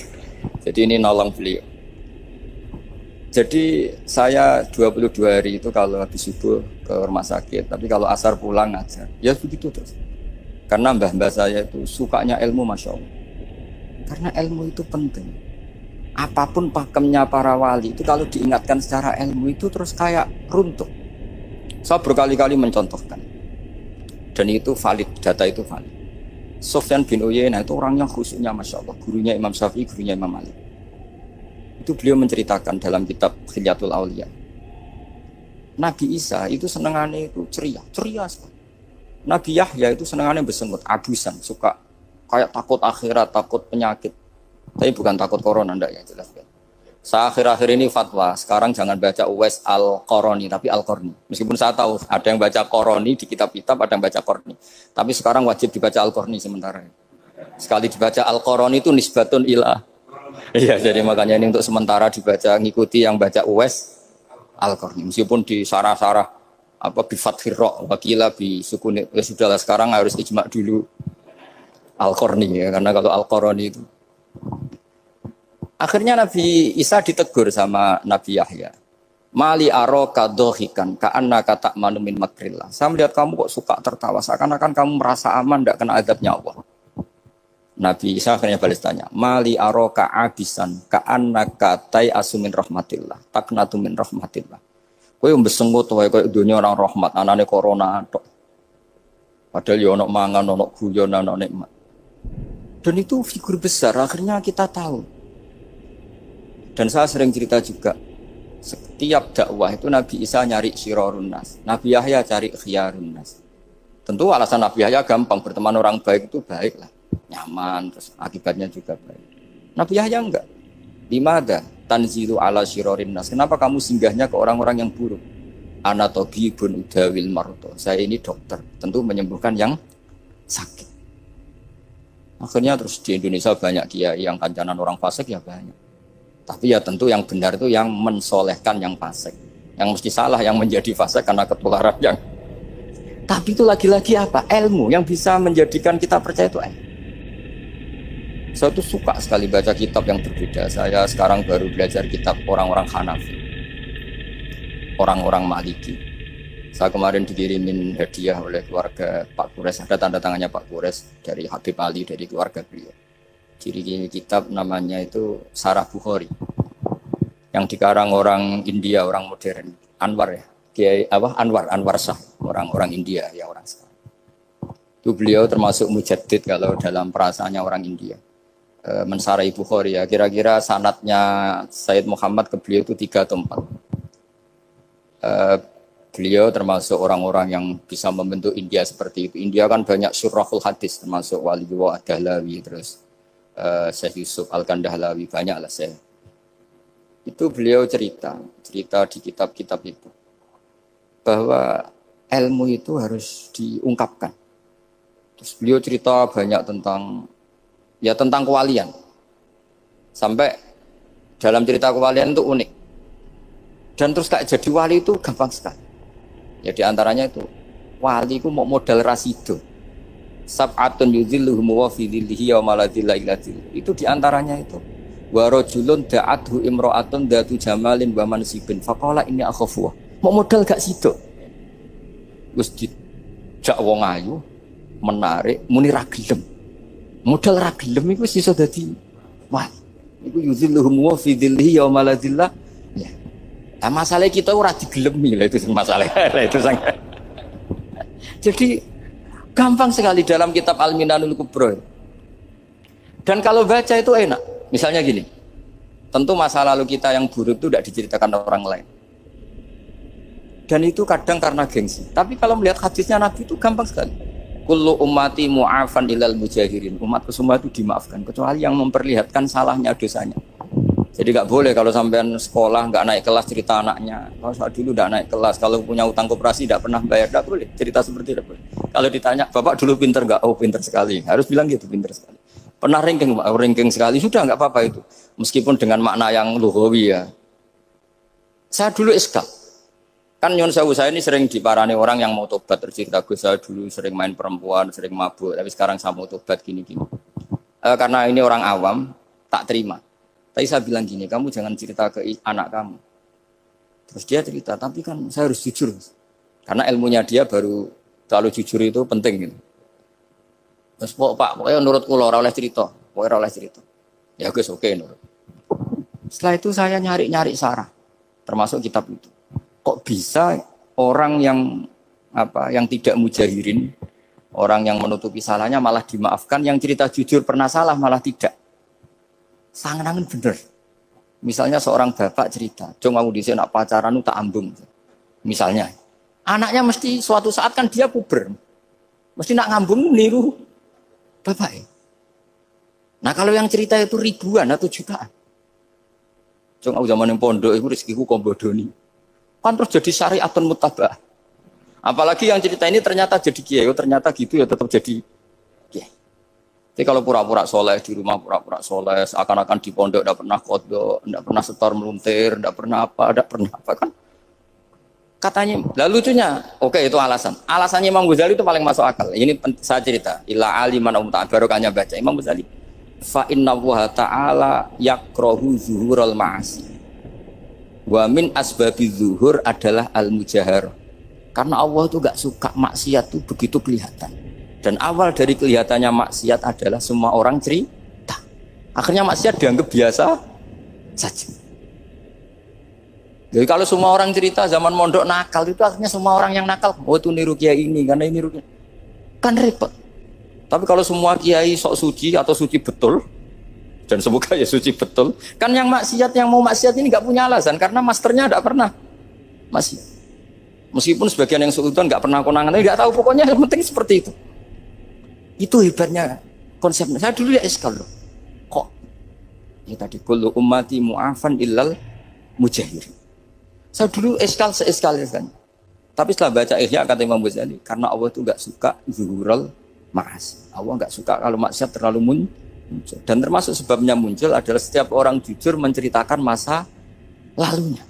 Jadi ini nolong beliau. Jadi saya 22 hari itu kalau habis subuh ke rumah sakit. Tapi kalau asar pulang ngajar. Ya begitu terus. Karena mbah-mbah saya itu sukanya ilmu Masya Allah. Karena ilmu itu penting. Apapun pakemnya para wali itu kalau diingatkan secara ilmu itu terus kayak runtuh. Saya berkali-kali mencontohkan. Dan itu valid, data itu valid. Sufyan bin Uyainah itu orangnya khusyuknya Masya Allah. Gurunya Imam Syafi'i, gurunya Imam Malik. Itu beliau menceritakan dalam kitab Khilyatul Auliya. Nabi Isa itu senengannya itu ceria sekali. Nabi Yahya itu senengannya bersengut, abusan, suka kayak takut akhirat, takut penyakit. Tapi bukan takut corona, enggak ya jelas kan. Saya akhir-akhir ini fatwa, sekarang jangan baca Uwais Al-Qarani, tapi Al-Qarni. Meskipun saya tahu ada yang baca Qarani di kitab-kitab, ada yang baca Qarni. Tapi sekarang wajib dibaca Al-Qarni sementara. Sekali dibaca Al-Qarani itu nisbatun ilah. Iya, jadi makanya ini untuk sementara dibaca, ngikuti yang baca Uwais Al-Qarni. Meskipun di sarah-sarah apa bi fathir ra wakila bi sukun, ya sudahlah sekarang harus ijma dulu Al-Qarni ya, karena kalau Al-Qarani itu akhirnya Nabi Isa ditegur sama Nabi Yahya. Mali aroka dohikan ka'anna kata manumin makrillah. Saya melihat kamu kok suka tertawa, seakan-akan kamu merasa aman tidak kena azabnya Allah. Nabi Isa akhirnya balas tanya, Mali aroka abisan ka'anna katai asumin rahmatillah taknatu min rahmatillah. Kowe mbesengut wae koyo dunia orang rahmat, anane corona tok. Padahal yo ono mangan, ono guyon, ono nikmat. Dan itu figur besar, akhirnya kita tahu. Dan saya sering cerita juga, setiap dakwah itu Nabi Isa nyari syirorun nas, Nabi Yahya cari khiyarun nas. Tentu alasan Nabi Yahya gampang, berteman orang baik itu baik lah, nyaman, terus akibatnya juga baik. Nabi Yahya enggak. Limada tanzilu ala syirorun nas. Kenapa kamu singgahnya ke orang-orang yang buruk? Ana tabibun udawil marto. Saya ini dokter, tentu menyembuhkan yang sakit. Akhirnya terus di Indonesia banyak kiai yang kancanan orang fasik ya banyak. Tapi ya tentu yang benar itu yang mensolehkan yang fasik. Yang mesti salah yang menjadi fasik karena ketularan yang. Tapi itu lagi-lagi apa? Ilmu yang bisa menjadikan kita percaya itu ilmu. Saya tuh suka sekali baca kitab yang berbeda. Saya sekarang baru belajar kitab orang-orang Hanafi. Orang-orang Maliki. Saya kemarin dikirimin hadiah oleh keluarga Pak Kures, ada tanda tangannya Pak Kures dari Habib Ali, dari keluarga beliau. Ciri kitab namanya itu Sarah Bukhari, yang dikarang orang India, orang modern, Anwar ya, Kiai Anwar Shah, orang India ya orang sekarang. Itu beliau termasuk mujaddid kalau dalam perasaannya orang India. Mensarai Bukhari ya, kira-kira sanadnya Sayyid Muhammad ke beliau itu 3 atau 4. Beliau termasuk orang-orang yang bisa membentuk India seperti itu. India kan banyak syurahul hadis, termasuk Waliullah Ad-Dahlawi, terus Syekh Yusuf Al-Kandahlawi, banyak lah saya. Itu beliau cerita di kitab-kitab itu bahwa ilmu itu harus diungkapkan. Terus beliau cerita banyak tentang kewalian. Sampai dalam cerita kewalian itu unik. Dan terus kayak jadi wali itu gampang sekali. Ya di antaranya itu wali itu mau modal rasido. Sab'atun yudhilluhum wa fi dhillihi wa la dhilla illa dhilluh. Itu di antaranya itu. Wa rajulun da'athu imra'atun dhatu jamalin wa mansibin faqala inni akhafu. Mau modal gak sido. Wis dijak wong ayu menarik muni ra gelem. Modal ra gelem iku wis iso dadi wali. Iku yudhilluhum wa fi dhillihi wa la dhilla. Ya. Nah, masalah kita ora digelemi lah itu masalah. Itu sangat. Jadi gampang sekali dalam kitab Al-Minanul Kubra. Dan kalau baca itu enak. Misalnya gini. Tentu masa lalu kita yang buruk itu tidak diceritakan orang lain. Dan itu kadang karena gengsi. Tapi kalau melihat hadisnya Nabi itu gampang sekali. Kullu ummati mu'afan ilal mujahirin. Umatku semua itu dimaafkan kecuali yang memperlihatkan salahnya dosanya. Jadi nggak boleh kalau sampean sekolah nggak naik kelas cerita anaknya. Kalau saat dulu nggak naik kelas, kalau punya utang koperasi tidak pernah bayar, nggak boleh cerita seperti itu. Kalau ditanya, bapak dulu pinter nggak? Oh pinter sekali. Harus bilang gitu, pinter sekali. Pernah ranking sekali, sudah nggak apa-apa itu. Meskipun dengan makna yang lughawi ya. Saya dulu iskal. Kan nyon sewu saya ini sering diparani orang yang mau tobat, tercerita Gus saya dulu sering main perempuan, sering mabuk, tapi sekarang saya mau tobat gini-gini. Karena ini orang awam, tak terima. Tapi saya bilang gini, kamu jangan cerita ke anak kamu. Terus dia cerita, tapi kan saya harus jujur. Karena ilmunya dia baru terlalu jujur itu penting gitu. Terus Pak, pokoknya nurut kula ora oleh cerita, pokoknya ora oleh cerita. Ya Gus oke nurut. Setelah itu saya nyari-nyari sarah, termasuk kitab itu. Kok bisa orang yang tidak mujahirin, orang yang menutupi salahnya malah dimaafkan, yang cerita jujur pernah salah malah tidak. Sangat bener. Misalnya seorang bapak cerita, "Jong aku dhisik nak pacaran tak ambung." Misalnya, anaknya mesti suatu saat kan dia puber. Mesti nak ngambung niru bapak. Nah, kalau yang cerita itu ribuan atau jutaan. Jong aku zaman yang pondok itu rezekiku kombodoni. Kan terus jadi syariatun mutabah. Apalagi yang cerita ini ternyata jadi kiai, ternyata gitu ya tetap jadi kiai. Jadi kalau pura-pura soleh di rumah pura-pura soleh, seakan-akan di pondok tidak pernah kodok, tidak pernah setor meluntir, tidak pernah apa kan? Katanya, lalu lucunya, oke itu alasan. Alasannya Imam Ghazali itu paling masuk akal. Ini saya cerita. Ila aliman barokahnya baca Imam Ghazali. Fa inna Allaha ta'ala yakrahu zuhurul ma'asi. Wa min asbabi zuhur adalah al-mujahar. Karena Allah itu gak suka maksiat itu begitu kelihatan. Dan awal dari kelihatannya maksiat adalah semua orang cerita. Akhirnya maksiat dianggap biasa saja. Jadi kalau semua orang cerita zaman mondok nakal itu akhirnya semua orang yang nakal. Oh itu niru kiai ini karena ini niru. Kan repot. Tapi kalau semua kiai sok suci atau suci betul, dan semoga ya suci betul. Kan yang maksiat, yang mau maksiat ini nggak punya alasan karena masternya tidak pernah maksiat. Meskipun sebagian yang sultan nggak pernah konangan, nggak tahu pokoknya yang penting seperti itu. Itu hebatnya konsepnya. Saya dulu ya iskal loh. Kok? Ya tadi kullu ummati mu'afan illal mujahirin. Saya dulu iskal seiskal kan. Tapi setelah baca Ihya kata Imam Ghazali, karena Allah itu nggak suka zuhurul ma'as. Allah nggak suka kalau maksiat terlalu muncul. Dan termasuk sebabnya muncul adalah setiap orang jujur menceritakan masa lalunya.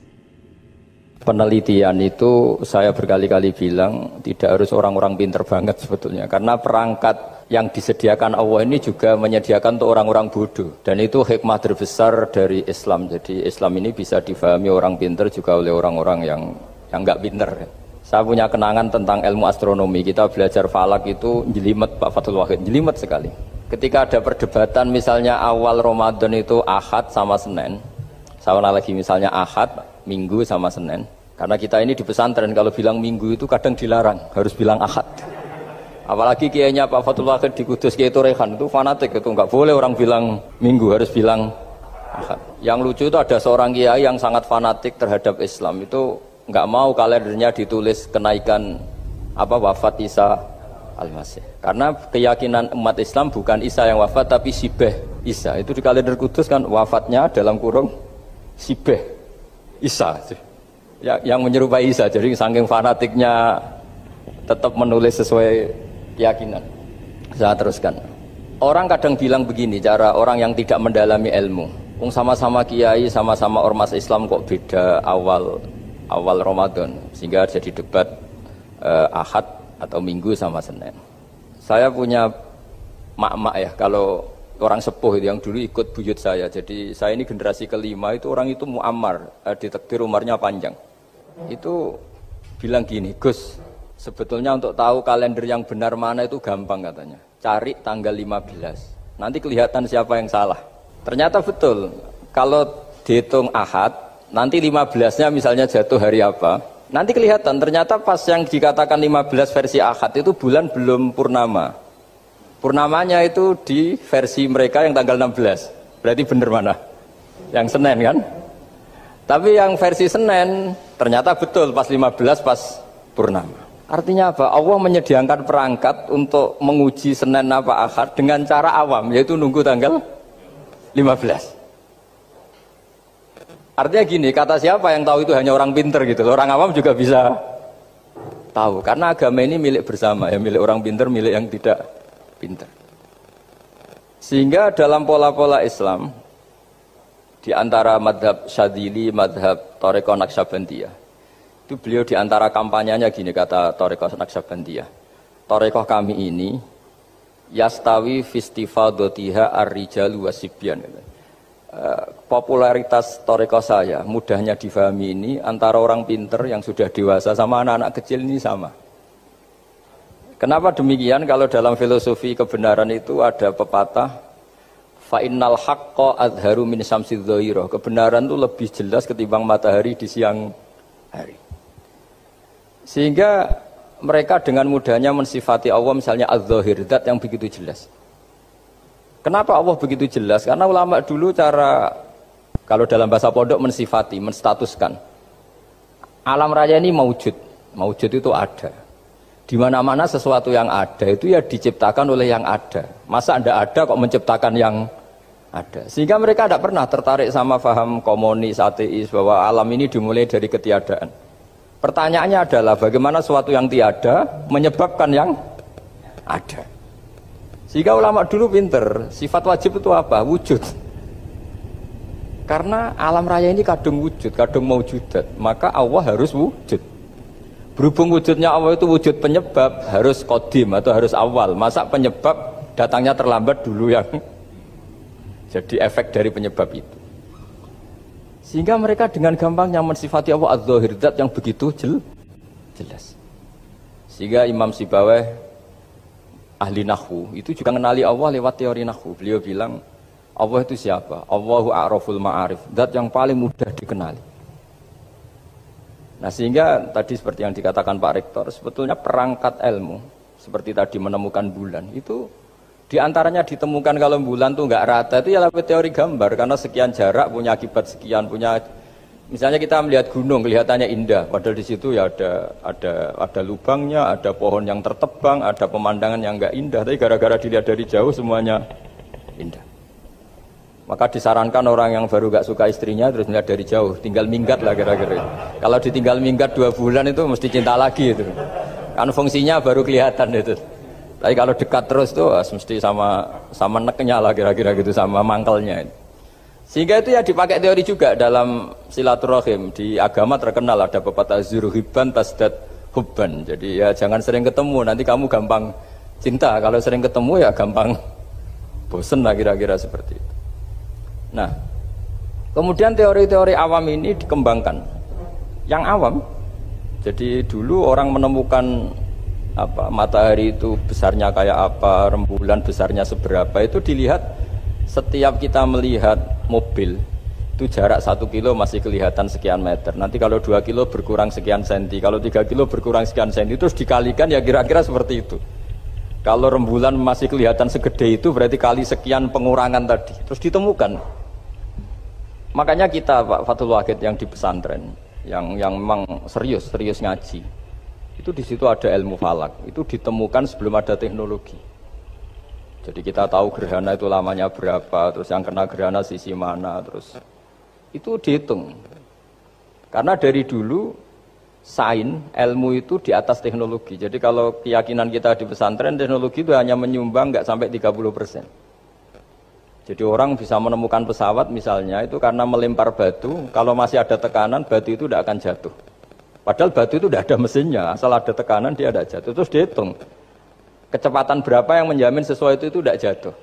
Penelitian itu saya berkali-kali bilang tidak harus orang-orang pinter banget sebetulnya. Karena perangkat yang disediakan Allah ini juga menyediakan untuk orang-orang bodoh. Dan itu hikmah terbesar dari Islam. Jadi Islam ini bisa difahami orang pinter juga oleh orang-orang yang nggak pinter. Saya punya kenangan tentang ilmu astronomi. Kita belajar falak itu jelimet Pak Fathul Wahid, jelimet sekali. Ketika ada perdebatan misalnya awal Ramadan itu Ahad sama Senin, sama lagi misalnya Ahad, Minggu sama Senin. Karena kita ini di pesantren kalau bilang Minggu itu kadang dilarang, harus bilang Ahad. Apalagi kiainya Pak Fathul Wahid di Kudus, Kiai Turehan itu fanatik itu nggak boleh orang bilang Minggu, harus bilang Ahad. Yang lucu itu ada seorang kiai yang sangat fanatik terhadap Islam itu nggak mau kalendernya ditulis kenaikan wafat Isa Al-Masih. Karena keyakinan umat Islam bukan Isa yang wafat tapi Sibeh Isa. Itu di kalender Kudus kan wafatnya dalam kurung Sibeh Isa. Ya, yang menyerupai Isa. Jadi saking fanatiknya tetap menulis sesuai keyakinan. Saya teruskan. Orang kadang bilang begini, cara orang yang tidak mendalami ilmu. Sama-sama kiai, sama-sama ormas Islam kok beda awal Ramadan. Sehingga jadi debat Ahad atau Minggu sama Senin. Saya punya mak-mak ya, kalau orang sepuh itu yang dulu ikut buyut saya. Jadi saya ini generasi kelima itu orang itu muammar, ditakdir umurnya panjang. Itu bilang gini, Gus, sebetulnya untuk tahu kalender yang benar mana itu gampang katanya. Cari tanggal 15. Nanti kelihatan siapa yang salah. Ternyata betul. Kalau dihitung Ahad, nanti 15-nya misalnya jatuh hari apa? Nanti kelihatan, ternyata pas yang dikatakan 15 versi Ahad itu bulan belum purnama. Purnamanya itu di versi mereka yang tanggal 16. Berarti benar mana? Yang Senin kan? Tapi yang versi Senin ternyata betul pas 15 pas purnama. Artinya apa? Allah menyediakan perangkat untuk menguji Senin apa Ahad dengan cara awam, yaitu nunggu tanggal 15. Artinya gini, kata siapa yang tahu itu hanya orang pinter gitu. Orang awam juga bisa tahu. Karena agama ini milik bersama, ya milik orang pinter, milik yang tidak pinter. Sehingga dalam pola-pola Islam, di antara madhab Syadzili, madhab Thariqah Naqsyabandiyah, itu beliau di antara kampanyenya gini, kata Thariqah Naqsyabandiyah. Thariqah kami ini, yastawi fistifadatiha ar-rijalu wasibyan. Popularitas Thariqah saya, mudahnya difahami ini, antara orang pinter yang sudah dewasa sama anak-anak kecil ini sama. Kenapa demikian? Kalau dalam filosofi kebenaran itu ada pepatah, fa'innal haqqa adharu min syamsidz dhahirah. Kebenaran itu lebih jelas ketimbang matahari di siang hari. Sehingga mereka dengan mudahnya mensifati Allah misalnya adz-dzahir, zat yang begitu jelas. Kenapa Allah begitu jelas? Karena ulama dulu cara, kalau dalam bahasa pondok mensifati, menstatuskan. Alam raya ini maujud. Maujud itu ada. Di mana-mana sesuatu yang ada itu ya diciptakan oleh yang ada. Masa tidak ada kok menciptakan yang ada. Sehingga mereka tidak pernah tertarik sama faham komunis, ateis, bahwa alam ini dimulai dari ketiadaan. Pertanyaannya adalah bagaimana sesuatu yang tiada menyebabkan yang ada. Sehingga ulama dulu pinter, sifat wajib itu apa? Wujud. Karena alam raya ini kadung wujud, kadung maujudat, maka Allah harus wujud. Berhubung wujudnya Allah itu wujud penyebab, harus kodim atau harus awal. Masa penyebab datangnya terlambat dulu yang jadi efek dari penyebab itu. Sehingga mereka dengan gampangnya mensifati Allah adz-dzahir, zat yang begitu jelas. Sehingga Imam Sibawayh, ahli nahwu, itu juga mengenali Allah lewat teori nahwu. Beliau bilang, Allah itu siapa? Allahu a'raful ma'arif, zat yang paling mudah dikenali. Nah sehingga tadi seperti yang dikatakan Pak Rektor, sebetulnya perangkat ilmu, seperti tadi menemukan bulan, itu diantaranya ditemukan kalau bulan tuh nggak rata, itu ya lewat teori gambar, karena sekian jarak punya akibat sekian, punya, misalnya kita melihat gunung kelihatannya indah, padahal di situ ya ada lubangnya, ada pohon yang tertebang, ada pemandangan yang nggak indah, tapi gara-gara dilihat dari jauh semuanya indah. Maka disarankan orang yang baru nggak suka istrinya terus melihat dari jauh, tinggal minggat lah kira-kira. Kalau ditinggal minggat 2 bulan itu mesti cinta lagi itu, kan fungsinya baru kelihatan itu. Tapi kalau dekat terus tuh mesti sama neknya lah kira-kira gitu, sama mangkelnya. Sehingga itu ya dipakai teori juga dalam silaturahim. Di agama terkenal ada pepatah zuruhibban tasdad hubban. Jadi ya jangan sering ketemu, nanti kamu gampang cinta. Kalau sering ketemu ya gampang bosen lah kira-kira seperti itu. Nah, kemudian teori-teori awam ini dikembangkan. Yang awam, jadi dulu orang menemukan apa matahari itu besarnya kayak apa, rembulan besarnya seberapa, itu dilihat setiap kita melihat mobil itu jarak 1 kilo masih kelihatan sekian meter, nanti kalau 2 kilo berkurang sekian senti, kalau 3 kilo berkurang sekian senti, terus dikalikan ya kira-kira seperti itu. Kalau rembulan masih kelihatan segede itu berarti kali sekian pengurangan tadi, terus ditemukan. Makanya kita Pak Fathul Wahid yang di pesantren yang memang serius ngaji, itu di situ ada ilmu falak, itu ditemukan sebelum ada teknologi. Jadi kita tahu gerhana itu lamanya berapa, terus yang kena gerhana sisi mana, terus itu dihitung. Karena dari dulu sains, ilmu itu di atas teknologi. Jadi kalau keyakinan kita di pesantren, teknologi itu hanya menyumbang nggak sampai 30%. Jadi orang bisa menemukan pesawat misalnya itu karena melempar batu, kalau masih ada tekanan batu itu tidak akan jatuh. Padahal batu itu tidak ada mesinnya, asal ada tekanan dia tidak jatuh. Terus dihitung kecepatan berapa yang menjamin sesuai itu tidak jatuh.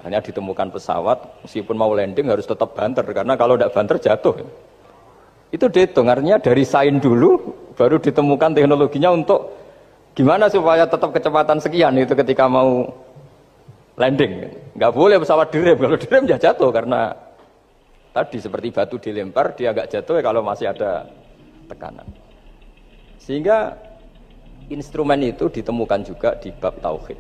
Hanya ditemukan pesawat, meskipun mau landing harus tetap banter, karena kalau tidak banter jatuh. Itu dihitung, artinya dari sains dulu baru ditemukan teknologinya untuk gimana supaya tetap kecepatan sekian itu ketika mau landing. Nggak boleh pesawat direm, kalau direm ya jatuh, karena tadi seperti batu dilempar dia nggak jatuh ya kalau masih ada tekanan. Sehingga instrumen itu ditemukan juga di bab tauhid.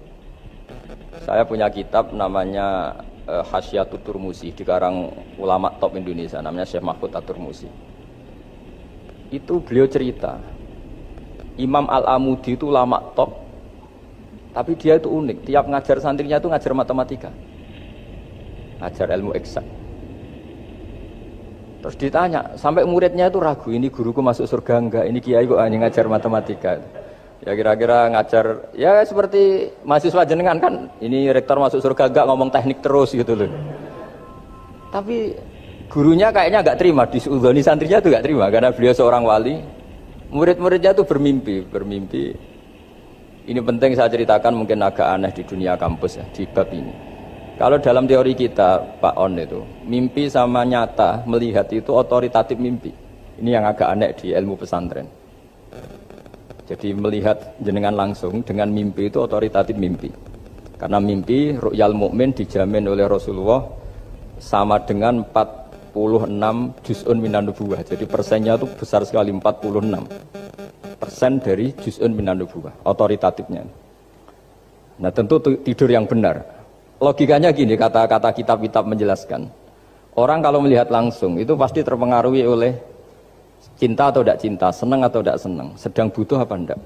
Saya punya kitab namanya Hasyiatut Turmusi, dikarang ulama top Indonesia namanya Syekh Mahfud At-Turmusi. Itu beliau cerita Imam Al-Amudi itu ulama top, tapi dia itu unik, tiap ngajar santrinya itu ngajar matematika, ngajar ilmu eksak. Terus ditanya, sampai muridnya itu ragu, ini guruku masuk surga enggak, ini kiai kok hanya ngajar matematika. Ya kira-kira ngajar, ya seperti mahasiswa jenengan kan, ini rektor masuk surga enggak, ngomong teknik terus gitu loh. Tapi gurunya kayaknya enggak terima, diudhoni santrinya itu enggak terima, karena beliau seorang wali. Murid-muridnya itu bermimpi. Ini penting saya ceritakan, mungkin agak aneh di dunia kampus ya, di bab ini. Kalau dalam teori kita, Pak On itu, mimpi sama nyata, melihat itu otoritatif mimpi. Ini yang agak aneh di ilmu pesantren. Jadi melihat jenengan langsung dengan mimpi itu otoritatif mimpi. Karena mimpi, ru'yal mukmin dijamin oleh Rasulullah sama dengan 46 juz'un minan nubuwah. Jadi persennya itu besar sekali, 46% dari juz'un minan nubuwah, otoritatifnya. Nah tentu tidur yang benar. Logikanya gini, kata-kata kitab-kitab menjelaskan. Orang kalau melihat langsung itu pasti terpengaruhi oleh cinta atau tidak cinta, senang atau tidak senang, sedang butuh apa tidak.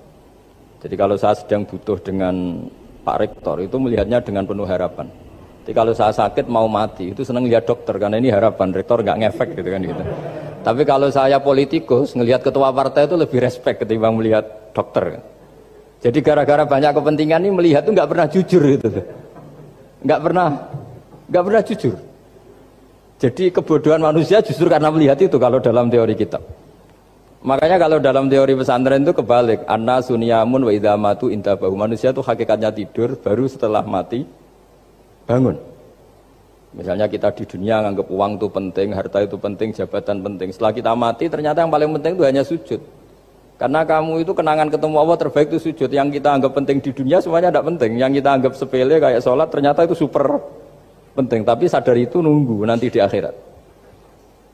Jadi kalau saya sedang butuh dengan Pak Rektor itu melihatnya dengan penuh harapan. Jadi kalau saya sakit mau mati itu senang lihat dokter karena ini harapan, rektor nggak ngefek gitu kan gitu. Tapi kalau saya politikus ngelihat ketua partai itu lebih respect ketimbang melihat dokter. Jadi gara-gara banyak kepentingan ini melihat itu nggak pernah jujur gitu, nggak pernah jujur. Jadi kebodohan manusia justru karena melihat itu kalau dalam teori kitab. Makanya kalau dalam teori pesantren itu kebalik, anna sunyamun wa idza matu intabahu. Manusia itu hakikatnya tidur, baru setelah mati bangun. Misalnya kita di dunia nganggap uang itu penting, harta itu penting, jabatan penting. Setelah kita mati ternyata yang paling penting itu hanya sujud. Karena kamu itu kenangan ketemu Allah terbaik itu sujud. Yang kita anggap penting di dunia semuanya tidak penting. Yang kita anggap sepele kayak sholat ternyata itu super penting. Tapi sadar itu nunggu nanti di akhirat.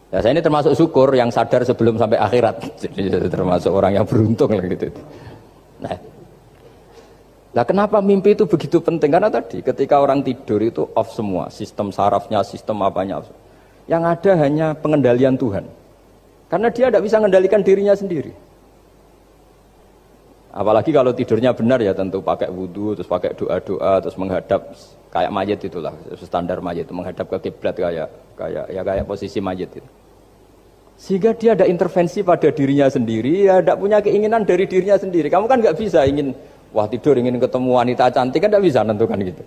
Ya saya ini termasuk syukur yang sadar sebelum sampai akhirat. Jadi termasuk orang yang beruntung lah gitu. Nah kenapa mimpi itu begitu penting? Karena tadi ketika orang tidur itu off semua, sistem sarafnya, sistem apanya. Yang ada hanya pengendalian Tuhan. Karena dia tidak bisa mengendalikan dirinya sendiri. Apalagi kalau tidurnya benar ya tentu pakai wudhu, terus pakai doa-doa, terus menghadap kayak mayit itulah, standar mayit itu menghadap ke kiblat kayak posisi mayit itu. Sehingga dia ada intervensi pada dirinya sendiri, ya tidak punya keinginan dari dirinya sendiri. Kamu kan nggak bisa ingin wah tidur ingin ketemu wanita cantik kan tidak bisa nentukan gitu.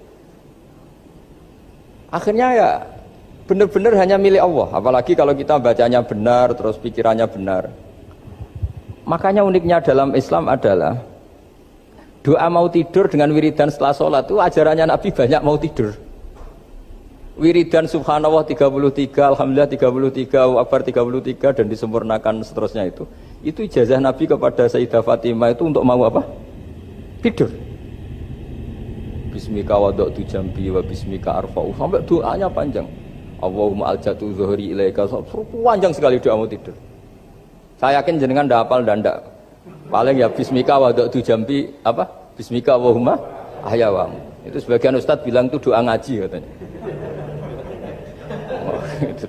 Akhirnya ya benar-benar hanya milik Allah. Apalagi kalau kita bacanya benar, terus pikirannya benar. Makanya uniknya dalam Islam adalah doa mau tidur dengan wiridan setelah sholat itu ajarannya Nabi banyak mau tidur. Wiridan subhanallah 33, alhamdulillah 33, Allahu akbar 33 dan disempurnakan seterusnya itu. Itu ijazah Nabi kepada Sayyidah Fatimah itu untuk mau apa? Tidur. Bismika wada'tu jambi wa bismika arfa'u. Sampai doanya panjang. Allahumma aljatu zuhri ilaika. Panjang sekali doa mau tidur. Saya yakin jenengan ndak hafal dan ndak. Paling ya bismika wada'tu jambi apa? Bismika Allahumma ahyawam. Itu sebagian ustadz bilang itu doa ngaji katanya. Gitu.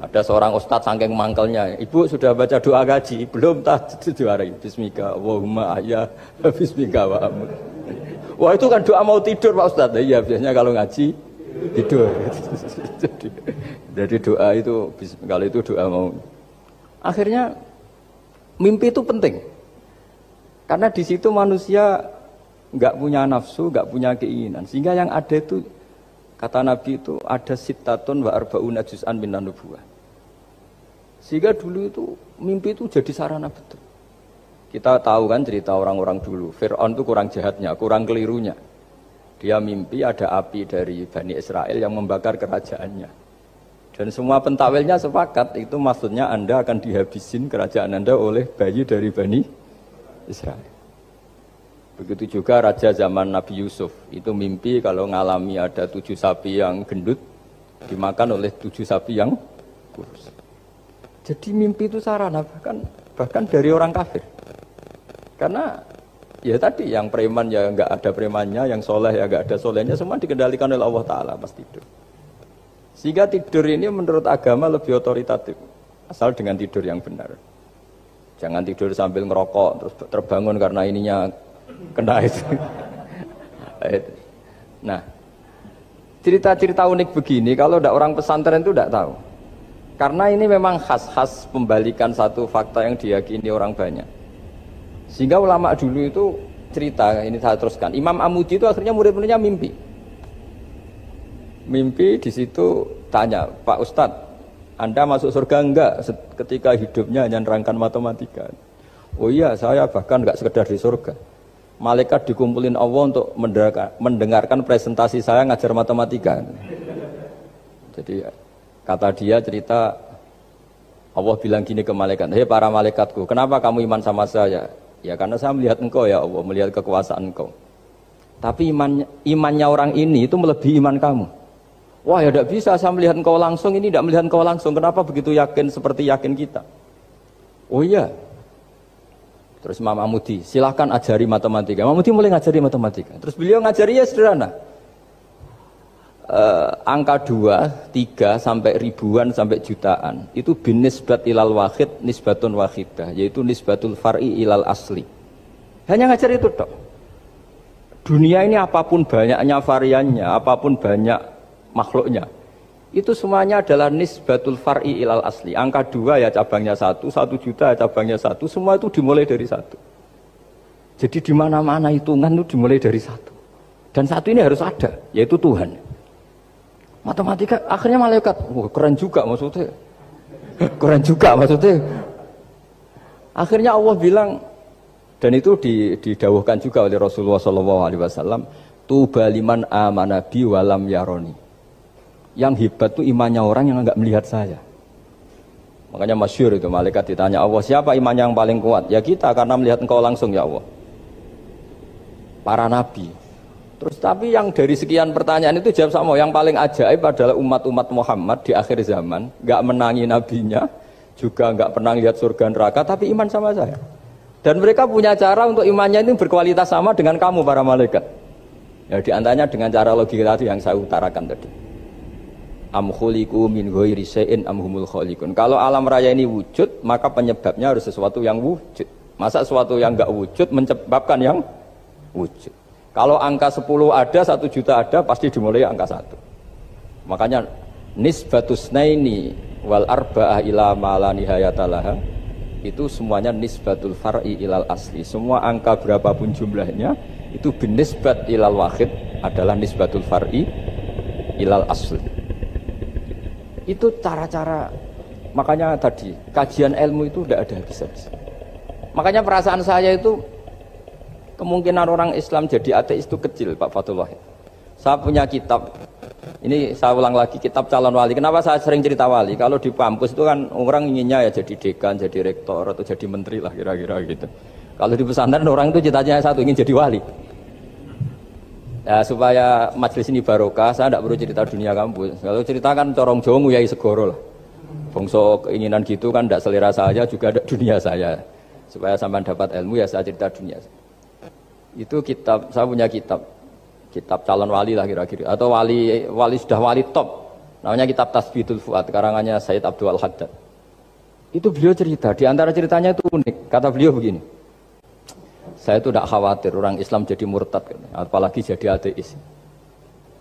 Ada seorang ustadz saking mangkelnya, ibu sudah baca doa ngaji? Belum, tak juarai. Bismika Allahumma ahya bismika wa amut. Wah itu kan doa mau tidur Pak Ustadz. Iya biasanya kalau ngaji tidur. Jadi doa itu kalau itu doa mau. Akhirnya mimpi itu penting. Karena di situ manusia nggak punya nafsu, nggak punya keinginan. Sehingga yang ada itu kata Nabi itu ada sittatun wa arba'una juz'an minan nubuwah. Sehingga dulu itu mimpi itu jadi sarana betul. Kita tahu kan cerita orang-orang dulu. Fir'aun itu kurang jahatnya, kurang kelirunya. Dia mimpi ada api dari Bani Israel yang membakar kerajaannya. Dan semua pentawilnya sepakat itu maksudnya Anda akan dihabisin kerajaan Anda oleh bayi dari Bani Israel. Begitu juga raja zaman Nabi Yusuf, itu mimpi kalau ngalami ada 7 sapi yang gendut, dimakan oleh 7 sapi yang kurus. Jadi mimpi itu sarana, bahkan dari orang kafir. Karena ya tadi, yang preman ya nggak ada premannya, yang soleh ya nggak ada solehnya, semua dikendalikan oleh Allah Ta'ala pas tidur. Sehingga tidur ini menurut agama lebih otoritatif, asal dengan tidur yang benar. Jangan tidur sambil ngerokok terus terbangun karena ininya kena itu. Nah, cerita-cerita unik begini kalau tidak orang pesantren itu tidak tahu. Karena ini memang khas-khas pembalikan satu fakta yang diyakini orang banyak. Sehingga ulama dulu itu cerita, ini saya teruskan. Imam Amudi itu akhirnya murid-muridnya mimpi. Mimpi di situ tanya, Pak Ustadz, Anda masuk surga enggak ketika hidupnya hanya nerangkan matematika? Oh iya, saya bahkan enggak sekedar di surga. Malaikat dikumpulin Allah untuk mendengarkan presentasi saya ngajar matematika. Jadi kata dia cerita, Allah bilang gini ke malaikat, hei para malaikatku, kenapa kamu iman sama saya? Ya karena saya melihat engkau ya Allah, melihat kekuasaan engkau. Tapi imannya orang ini itu melebihi iman kamu. Wah ya tidak bisa, saya melihat engkau langsung, ini tidak melihat engkau langsung. Kenapa begitu yakin seperti yakin kita? Oh iya. Terus Imam Amudi, silahkan ajari matematika. Imam Amudi mulai ngajari matematika. Terus beliau ngajari ya sederhana. Angka 2, 3 sampai ribuan sampai jutaan itu binisbat ilal wahid nisbatun wahidah, yaitu nisbatul far'i ilal asli. Hanya ngajar itu dok. Dunia ini apapun banyaknya variannya, apapun banyak makhluknya, itu semuanya adalah nisbatul far'i ilal asli. Angka 2 ya cabangnya 1, 1 juta ya cabangnya 1, semua itu dimulai dari 1. Jadi di mana-mana hitungan itu dimulai dari 1. Dan 1 ini harus ada, yaitu Tuhan. Matematika akhirnya malaikat, wah keren juga maksudnya. Keren juga maksudnya. Akhirnya Allah bilang, dan itu didawuhkan juga oleh Rasulullah SAW, tuba liman amana bi walam yaroni. Yang hebat itu imannya orang yang enggak melihat saya. Makanya masyhur itu malaikat ditanya Allah, siapa imannya yang paling kuat? Ya kita, karena melihat engkau langsung ya Allah. Para nabi. Terus tapi yang dari sekian pertanyaan itu jawab sama, yang paling ajaib adalah umat-umat Muhammad di akhir zaman, enggak menangi nabinya, juga enggak pernah lihat surga neraka, tapi iman sama saya. Dan mereka punya cara untuk imannya itu berkualitas sama dengan kamu para malaikat. Ya diantaranya dengan cara logika tadi yang saya utarakan tadi. Am khuliqu min ghairi syai'in am humul khaliqun. Kalau alam raya ini wujud, maka penyebabnya harus sesuatu yang wujud. Masa sesuatu yang enggak wujud menyebabkan yang wujud. Kalau angka 10 ada, 1 juta ada, pasti dimulai angka 1. Makanya nisbatus naini wal arba'ah ila ma la nihayatalaha, itu semuanya nisbatul far'i ilal asli. Semua angka berapapun jumlahnya itu binisbat ilal wahid adalah nisbatul far'i ilal asli. Itu cara-cara, makanya tadi kajian ilmu itu tidak ada habis-habis. Makanya perasaan saya itu kemungkinan orang Islam jadi ateis itu kecil, Pak Fatullah. Saya punya kitab, ini saya ulang lagi, kitab calon wali. Kenapa saya sering cerita wali? Kalau di kampus itu kan orang inginnya ya jadi dekan, jadi rektor, atau jadi menteri lah kira-kira gitu. Kalau di pesantren orang itu cita-citanya satu, ingin jadi wali. Ya, supaya majelis ini barokah, saya tidak perlu cerita dunia kampus. Kalau ceritakan corong Jawa nguyai segoro lah. Bongso keinginan gitu kan tidak selera saya, juga ada dunia saya. Supaya sampai dapat ilmu ya saya cerita dunia. Itu kitab, saya punya kitab calon wali lah kira-kira, atau wali sudah wali top, namanya kitab Tasbitul Fuad, karangannya Sayyid Abdul Haddad. Itu beliau cerita, di antara ceritanya itu unik. Kata beliau begini, saya itu tidak khawatir orang Islam jadi murtad, apalagi jadi ateis,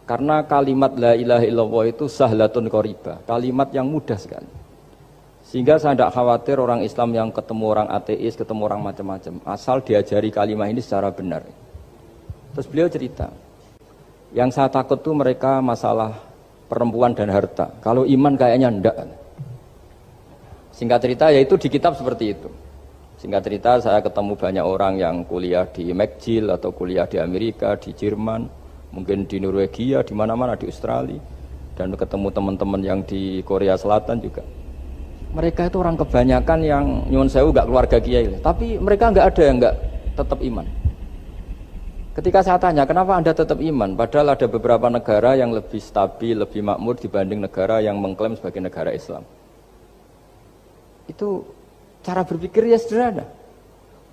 karena kalimat la ilaha illallah itu sahlatun qoribah, kalimat yang mudah sekali. Sehingga saya tidak khawatir orang Islam yang ketemu orang ateis, ketemu orang macam-macam, asal diajari kalimat ini secara benar. Terus beliau cerita, yang saya takut tuh mereka masalah perempuan dan harta. Kalau iman kayaknya enggak. Singkat cerita, yaitu di kitab seperti itu. Singkat cerita, saya ketemu banyak orang yang kuliah di McGill atau kuliah di Amerika, di Jerman, mungkin di Norwegia, di mana-mana, di Australia, dan ketemu teman-teman yang di Korea Selatan juga. Mereka itu orang kebanyakan yang nyuwun sewu enggak keluarga kiai, tapi mereka enggak ada yang enggak tetap iman. Ketika saya tanya, kenapa Anda tetap iman? Padahal ada beberapa negara yang lebih stabil, lebih makmur dibanding negara yang mengklaim sebagai negara Islam. Itu cara berpikir ya sederhana.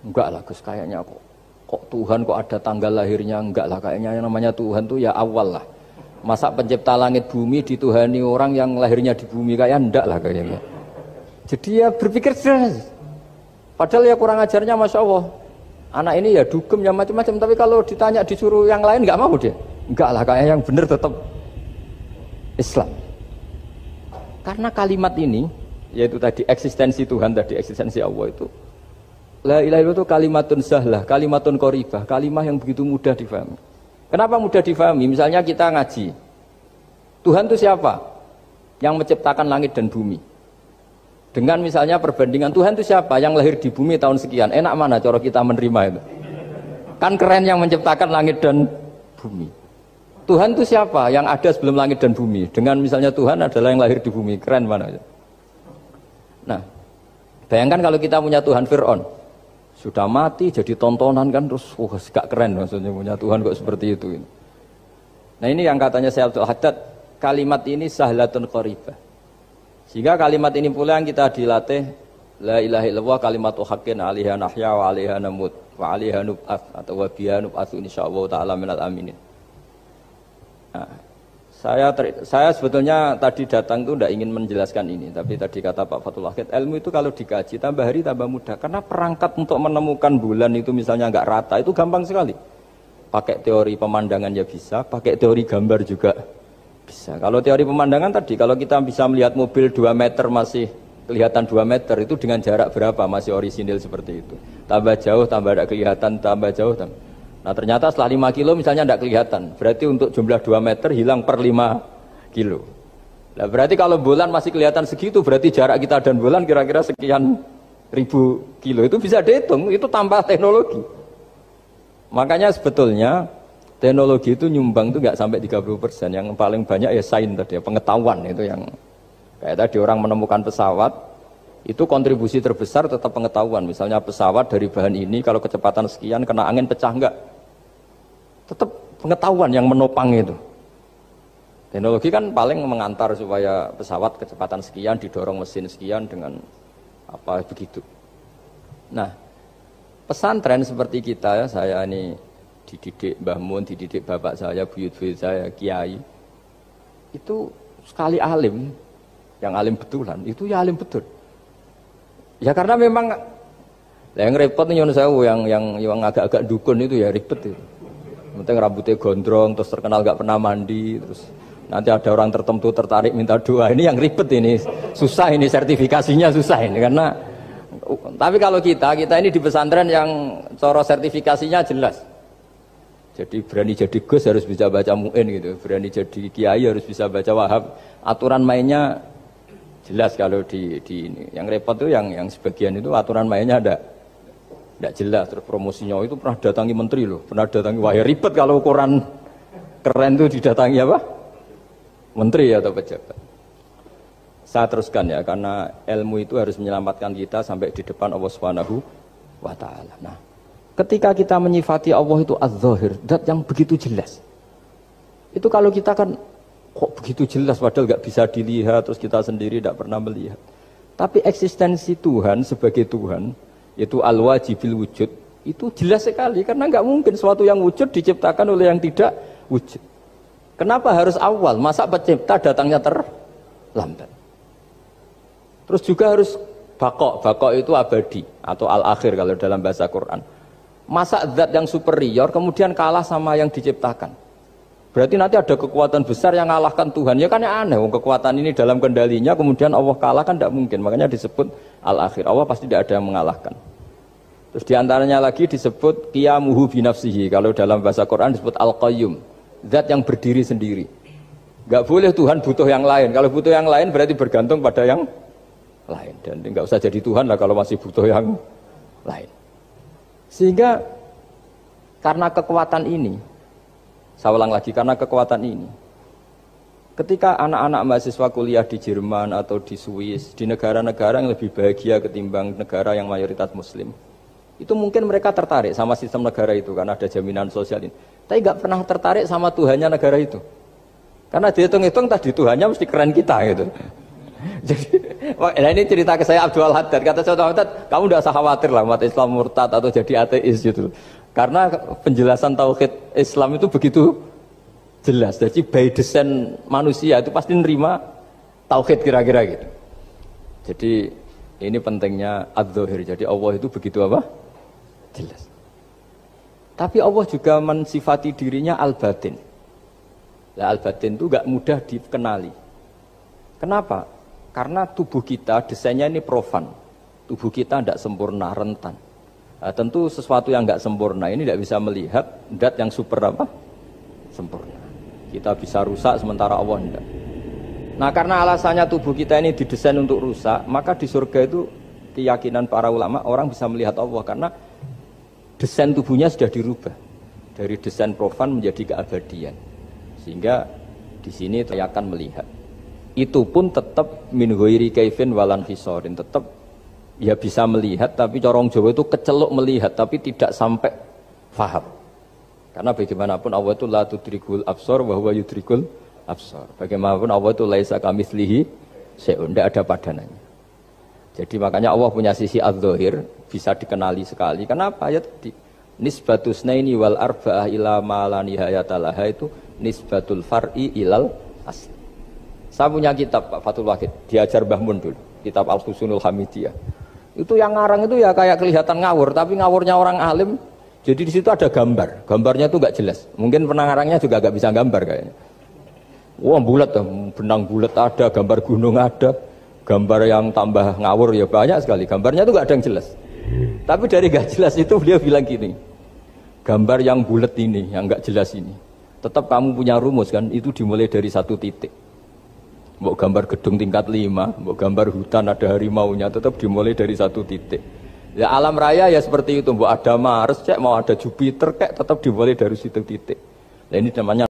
Enggak lah Gus, kayaknya kok Tuhan kok ada tanggal lahirnya, enggak lah, kayaknya yang namanya Tuhan tuh ya awal lah. Masa pencipta langit bumi dituhani orang yang lahirnya di bumi, kayak ndak lah kayaknya. Jadi ya berpikir sederhana. Padahal ya kurang ajarnya Masya Allah. Anak ini ya dugem ya macam-macam, tapi kalau ditanya disuruh yang lain nggak mau dia. Enggak lah, kayak yang benar tetap Islam. Karena kalimat ini, yaitu tadi eksistensi Tuhan, tadi eksistensi Allah itu, la ilaha illallah itu kalimatun sahlah, kalimatun qoribah, kalimah yang begitu mudah difahami. Kenapa mudah difahami? Misalnya kita ngaji, Tuhan itu siapa? Yang menciptakan langit dan bumi. Dengan misalnya perbandingan, Tuhan itu siapa? Yang lahir di bumi tahun sekian. Enak mana cara kita menerima itu? Kan keren yang menciptakan langit dan bumi. Tuhan itu siapa? Yang ada sebelum langit dan bumi. Dengan misalnya Tuhan adalah yang lahir di bumi. Keren mana? Nah, bayangkan kalau kita punya Tuhan Fir'aun. Sudah mati jadi tontonan kan, terus gak keren maksudnya punya Tuhan kok seperti itu. Nah ini yang katanya Syekh Abdul Haddad, kalimat ini sahlatun qoribah. Sehingga kalimat ini pula yang kita dilatih, la ilaha illallah kalimatu haqqin 'alaiha nahya wa 'alaiha namut wa 'alaiha nub'ats atau wa biha nub'atsu insyaallah taala minal aminin. Nah, saya sebetulnya tadi datang itu tidak ingin menjelaskan ini, tapi tadi kata Pak Fathul Wahid, ilmu itu kalau dikaji tambah hari tambah mudah, karena perangkat untuk menemukan bulan itu misalnya nggak rata itu gampang sekali. Pakai teori pemandangan ya bisa, pakai teori gambar juga bisa. Kalau teori pemandangan tadi, kalau kita bisa melihat mobil 2 meter masih kelihatan 2 meter, itu dengan jarak berapa masih orisinil seperti itu. Tambah jauh, tambah tidak kelihatan, tambah jauh, tambah. Nah ternyata setelah 5 kilo misalnya tidak kelihatan, berarti untuk jumlah 2 meter hilang per 5 kilo. Nah berarti kalau bulan masih kelihatan segitu, berarti jarak kita dan bulan kira-kira sekian ribu kilo. Itu bisa dihitung, itu tanpa teknologi. Makanya sebetulnya teknologi itu nyumbang itu nggak sampai 30%. Yang paling banyak ya sains tadi, pengetahuan itu yang kayak tadi orang menemukan pesawat, itu kontribusi terbesar tetap pengetahuan. Misalnya pesawat dari bahan ini kalau kecepatan sekian kena angin pecah enggak? Tetap pengetahuan yang menopang itu. Teknologi kan paling mengantar supaya pesawat kecepatan sekian didorong mesin sekian dengan apa begitu. Nah, pesantren seperti kita ya, saya ini dididik Mbah Mun, dididik bapak saya, buyut-buyut saya, kiai. Itu sekali alim, yang alim betulan, itu ya alim betul. Ya karena memang yang repot nih sewu yang agak-agak dukun itu ya ribet itu. Penting rambutnya gondrong, terus terkenal gak pernah mandi, terus nanti ada orang tertentu tertarik minta doa. Ini yang ribet ini, susah ini sertifikasinya susah ini karena. Tapi kalau kita ini di pesantren yang cara sertifikasinya jelas. Jadi berani jadi Gus harus bisa baca Mu'in gitu, berani jadi Kiai harus bisa baca Wahab. Aturan mainnya jelas kalau di ini. Yang repot tuh yang sebagian itu aturan mainnya tidak jelas, terus promosinya itu pernah datangi menteri loh, pernah datangi, wah ya ribet kalau ukuran keren tuh didatangi apa? Menteri atau pejabat. Saya teruskan ya, karena ilmu itu harus menyelamatkan kita sampai di depan Allah Subhanahu wa Ta'ala. Nah, ketika kita menyifati Allah itu az-zahir, zat yang begitu jelas. Itu kalau kita kan kok begitu jelas padahal nggak bisa dilihat, terus kita sendiri tidak pernah melihat. Tapi eksistensi Tuhan sebagai Tuhan, yaitu al-wajibil wujud, itu jelas sekali karena nggak mungkin sesuatu yang wujud diciptakan oleh yang tidak wujud. Kenapa harus awal? Masa pencipta datangnya terlambat? Terus juga harus baqo itu abadi atau al-akhir kalau dalam bahasa Quran. Masa zat yang superior kemudian kalah sama yang diciptakan? Berarti nanti ada kekuatan besar yang mengalahkan Tuhan. Ya kan ya aneh, kekuatan ini dalam kendalinya kemudian Allah kalah kan tidak mungkin. Makanya disebut al-akhir. Allah pasti tidak ada yang mengalahkan. Terus diantaranya lagi disebut qiyamuhu binafsihi. Kalau dalam bahasa Quran disebut al-qayyum, zat yang berdiri sendiri. Gak boleh Tuhan butuh yang lain. Kalau butuh yang lain berarti bergantung pada yang lain. Dan nggak usah jadi Tuhan lah kalau masih butuh yang lain. Sehingga karena kekuatan ini, saya ulang lagi, karena kekuatan ini, ketika anak-anak mahasiswa kuliah di Jerman atau di Swiss, di negara-negara yang lebih bahagia ketimbang negara yang mayoritas muslim, itu mungkin mereka tertarik sama sistem negara itu karena ada jaminan sosial ini. Tapi nggak pernah tertarik sama Tuhannya negara itu. Karena dihitung-hitung tadi Tuhannya mesti keren kita gitu. Jadi, nah ini cerita ke saya Abdul Haddad. Kata saya Abdul Haddad, kamu tidak usah khawatir lah umat Islam murtad atau jadi ateis gitu. Karena penjelasan tauhid Islam itu begitu jelas. Jadi by design manusia itu pasti nerima tauhid kira-kira gitu. Jadi ini pentingnya adz-dzahir. Jadi Allah itu begitu apa? Jelas. Tapi Allah juga mensifati dirinya al-batin. Nah, al-batin itu gak mudah dikenali. Kenapa? Karena tubuh kita desainnya ini profan. Tubuh kita tidak sempurna, rentan. Nah, tentu sesuatu yang gak sempurna ini tidak bisa melihat zat yang super apa? Sempurna. Kita bisa rusak sementara Allah tidak. Nah, karena alasannya tubuh kita ini didesain untuk rusak, maka di surga itu keyakinan para ulama orang bisa melihat Allah karena desain tubuhnya sudah dirubah dari desain profan menjadi keabadian. Sehingga di sini saya akan melihat. Itu pun tetap min ghairi kaifin walan hisorin, tetap ya bisa melihat, tapi corong Jawa itu keceluk melihat tapi tidak sampai faham. Karena bagaimanapun Allah itu la tudrikul absar wa huwa yudrikul absar. Bagaimanapun Allah itu laisa kamitslihi syai'un, tidak ada padanannya. Jadi makanya Allah punya sisi adz-dzahir bisa dikenali sekali. Kenapa? Ya tadi nisbatus naini wal arba'ah ila ma la nihayata laha itu nisbatul far'i ilal asli. Saya punya kitab Pak Fathul Wahid, diajar Mbah Mun dulu, kitab Al-Husunul Hamidiyah. Itu yang ngarang itu ya kayak kelihatan ngawur, tapi ngawurnya orang alim. Jadi di situ ada gambar, gambarnya itu nggak jelas. Mungkin pengarangnya juga nggak bisa gambar kayaknya. Wah bulat, benang bulat ada, gambar gunung ada, gambar yang tambah ngawur ya banyak sekali. Gambarnya itu nggak ada yang jelas. Tapi dari nggak jelas itu dia bilang gini, gambar yang bulat ini, yang nggak jelas ini, tetap kamu punya rumus kan? Itu dimulai dari satu titik. Mau gambar gedung tingkat 5, mau gambar hutan ada harimaunya, tetap dimulai dari satu titik. Ya alam raya ya seperti itu, mau ada Mars, cek mau ada Jupiter, kayak tetap dimulai dari situ titik. Nah ini namanya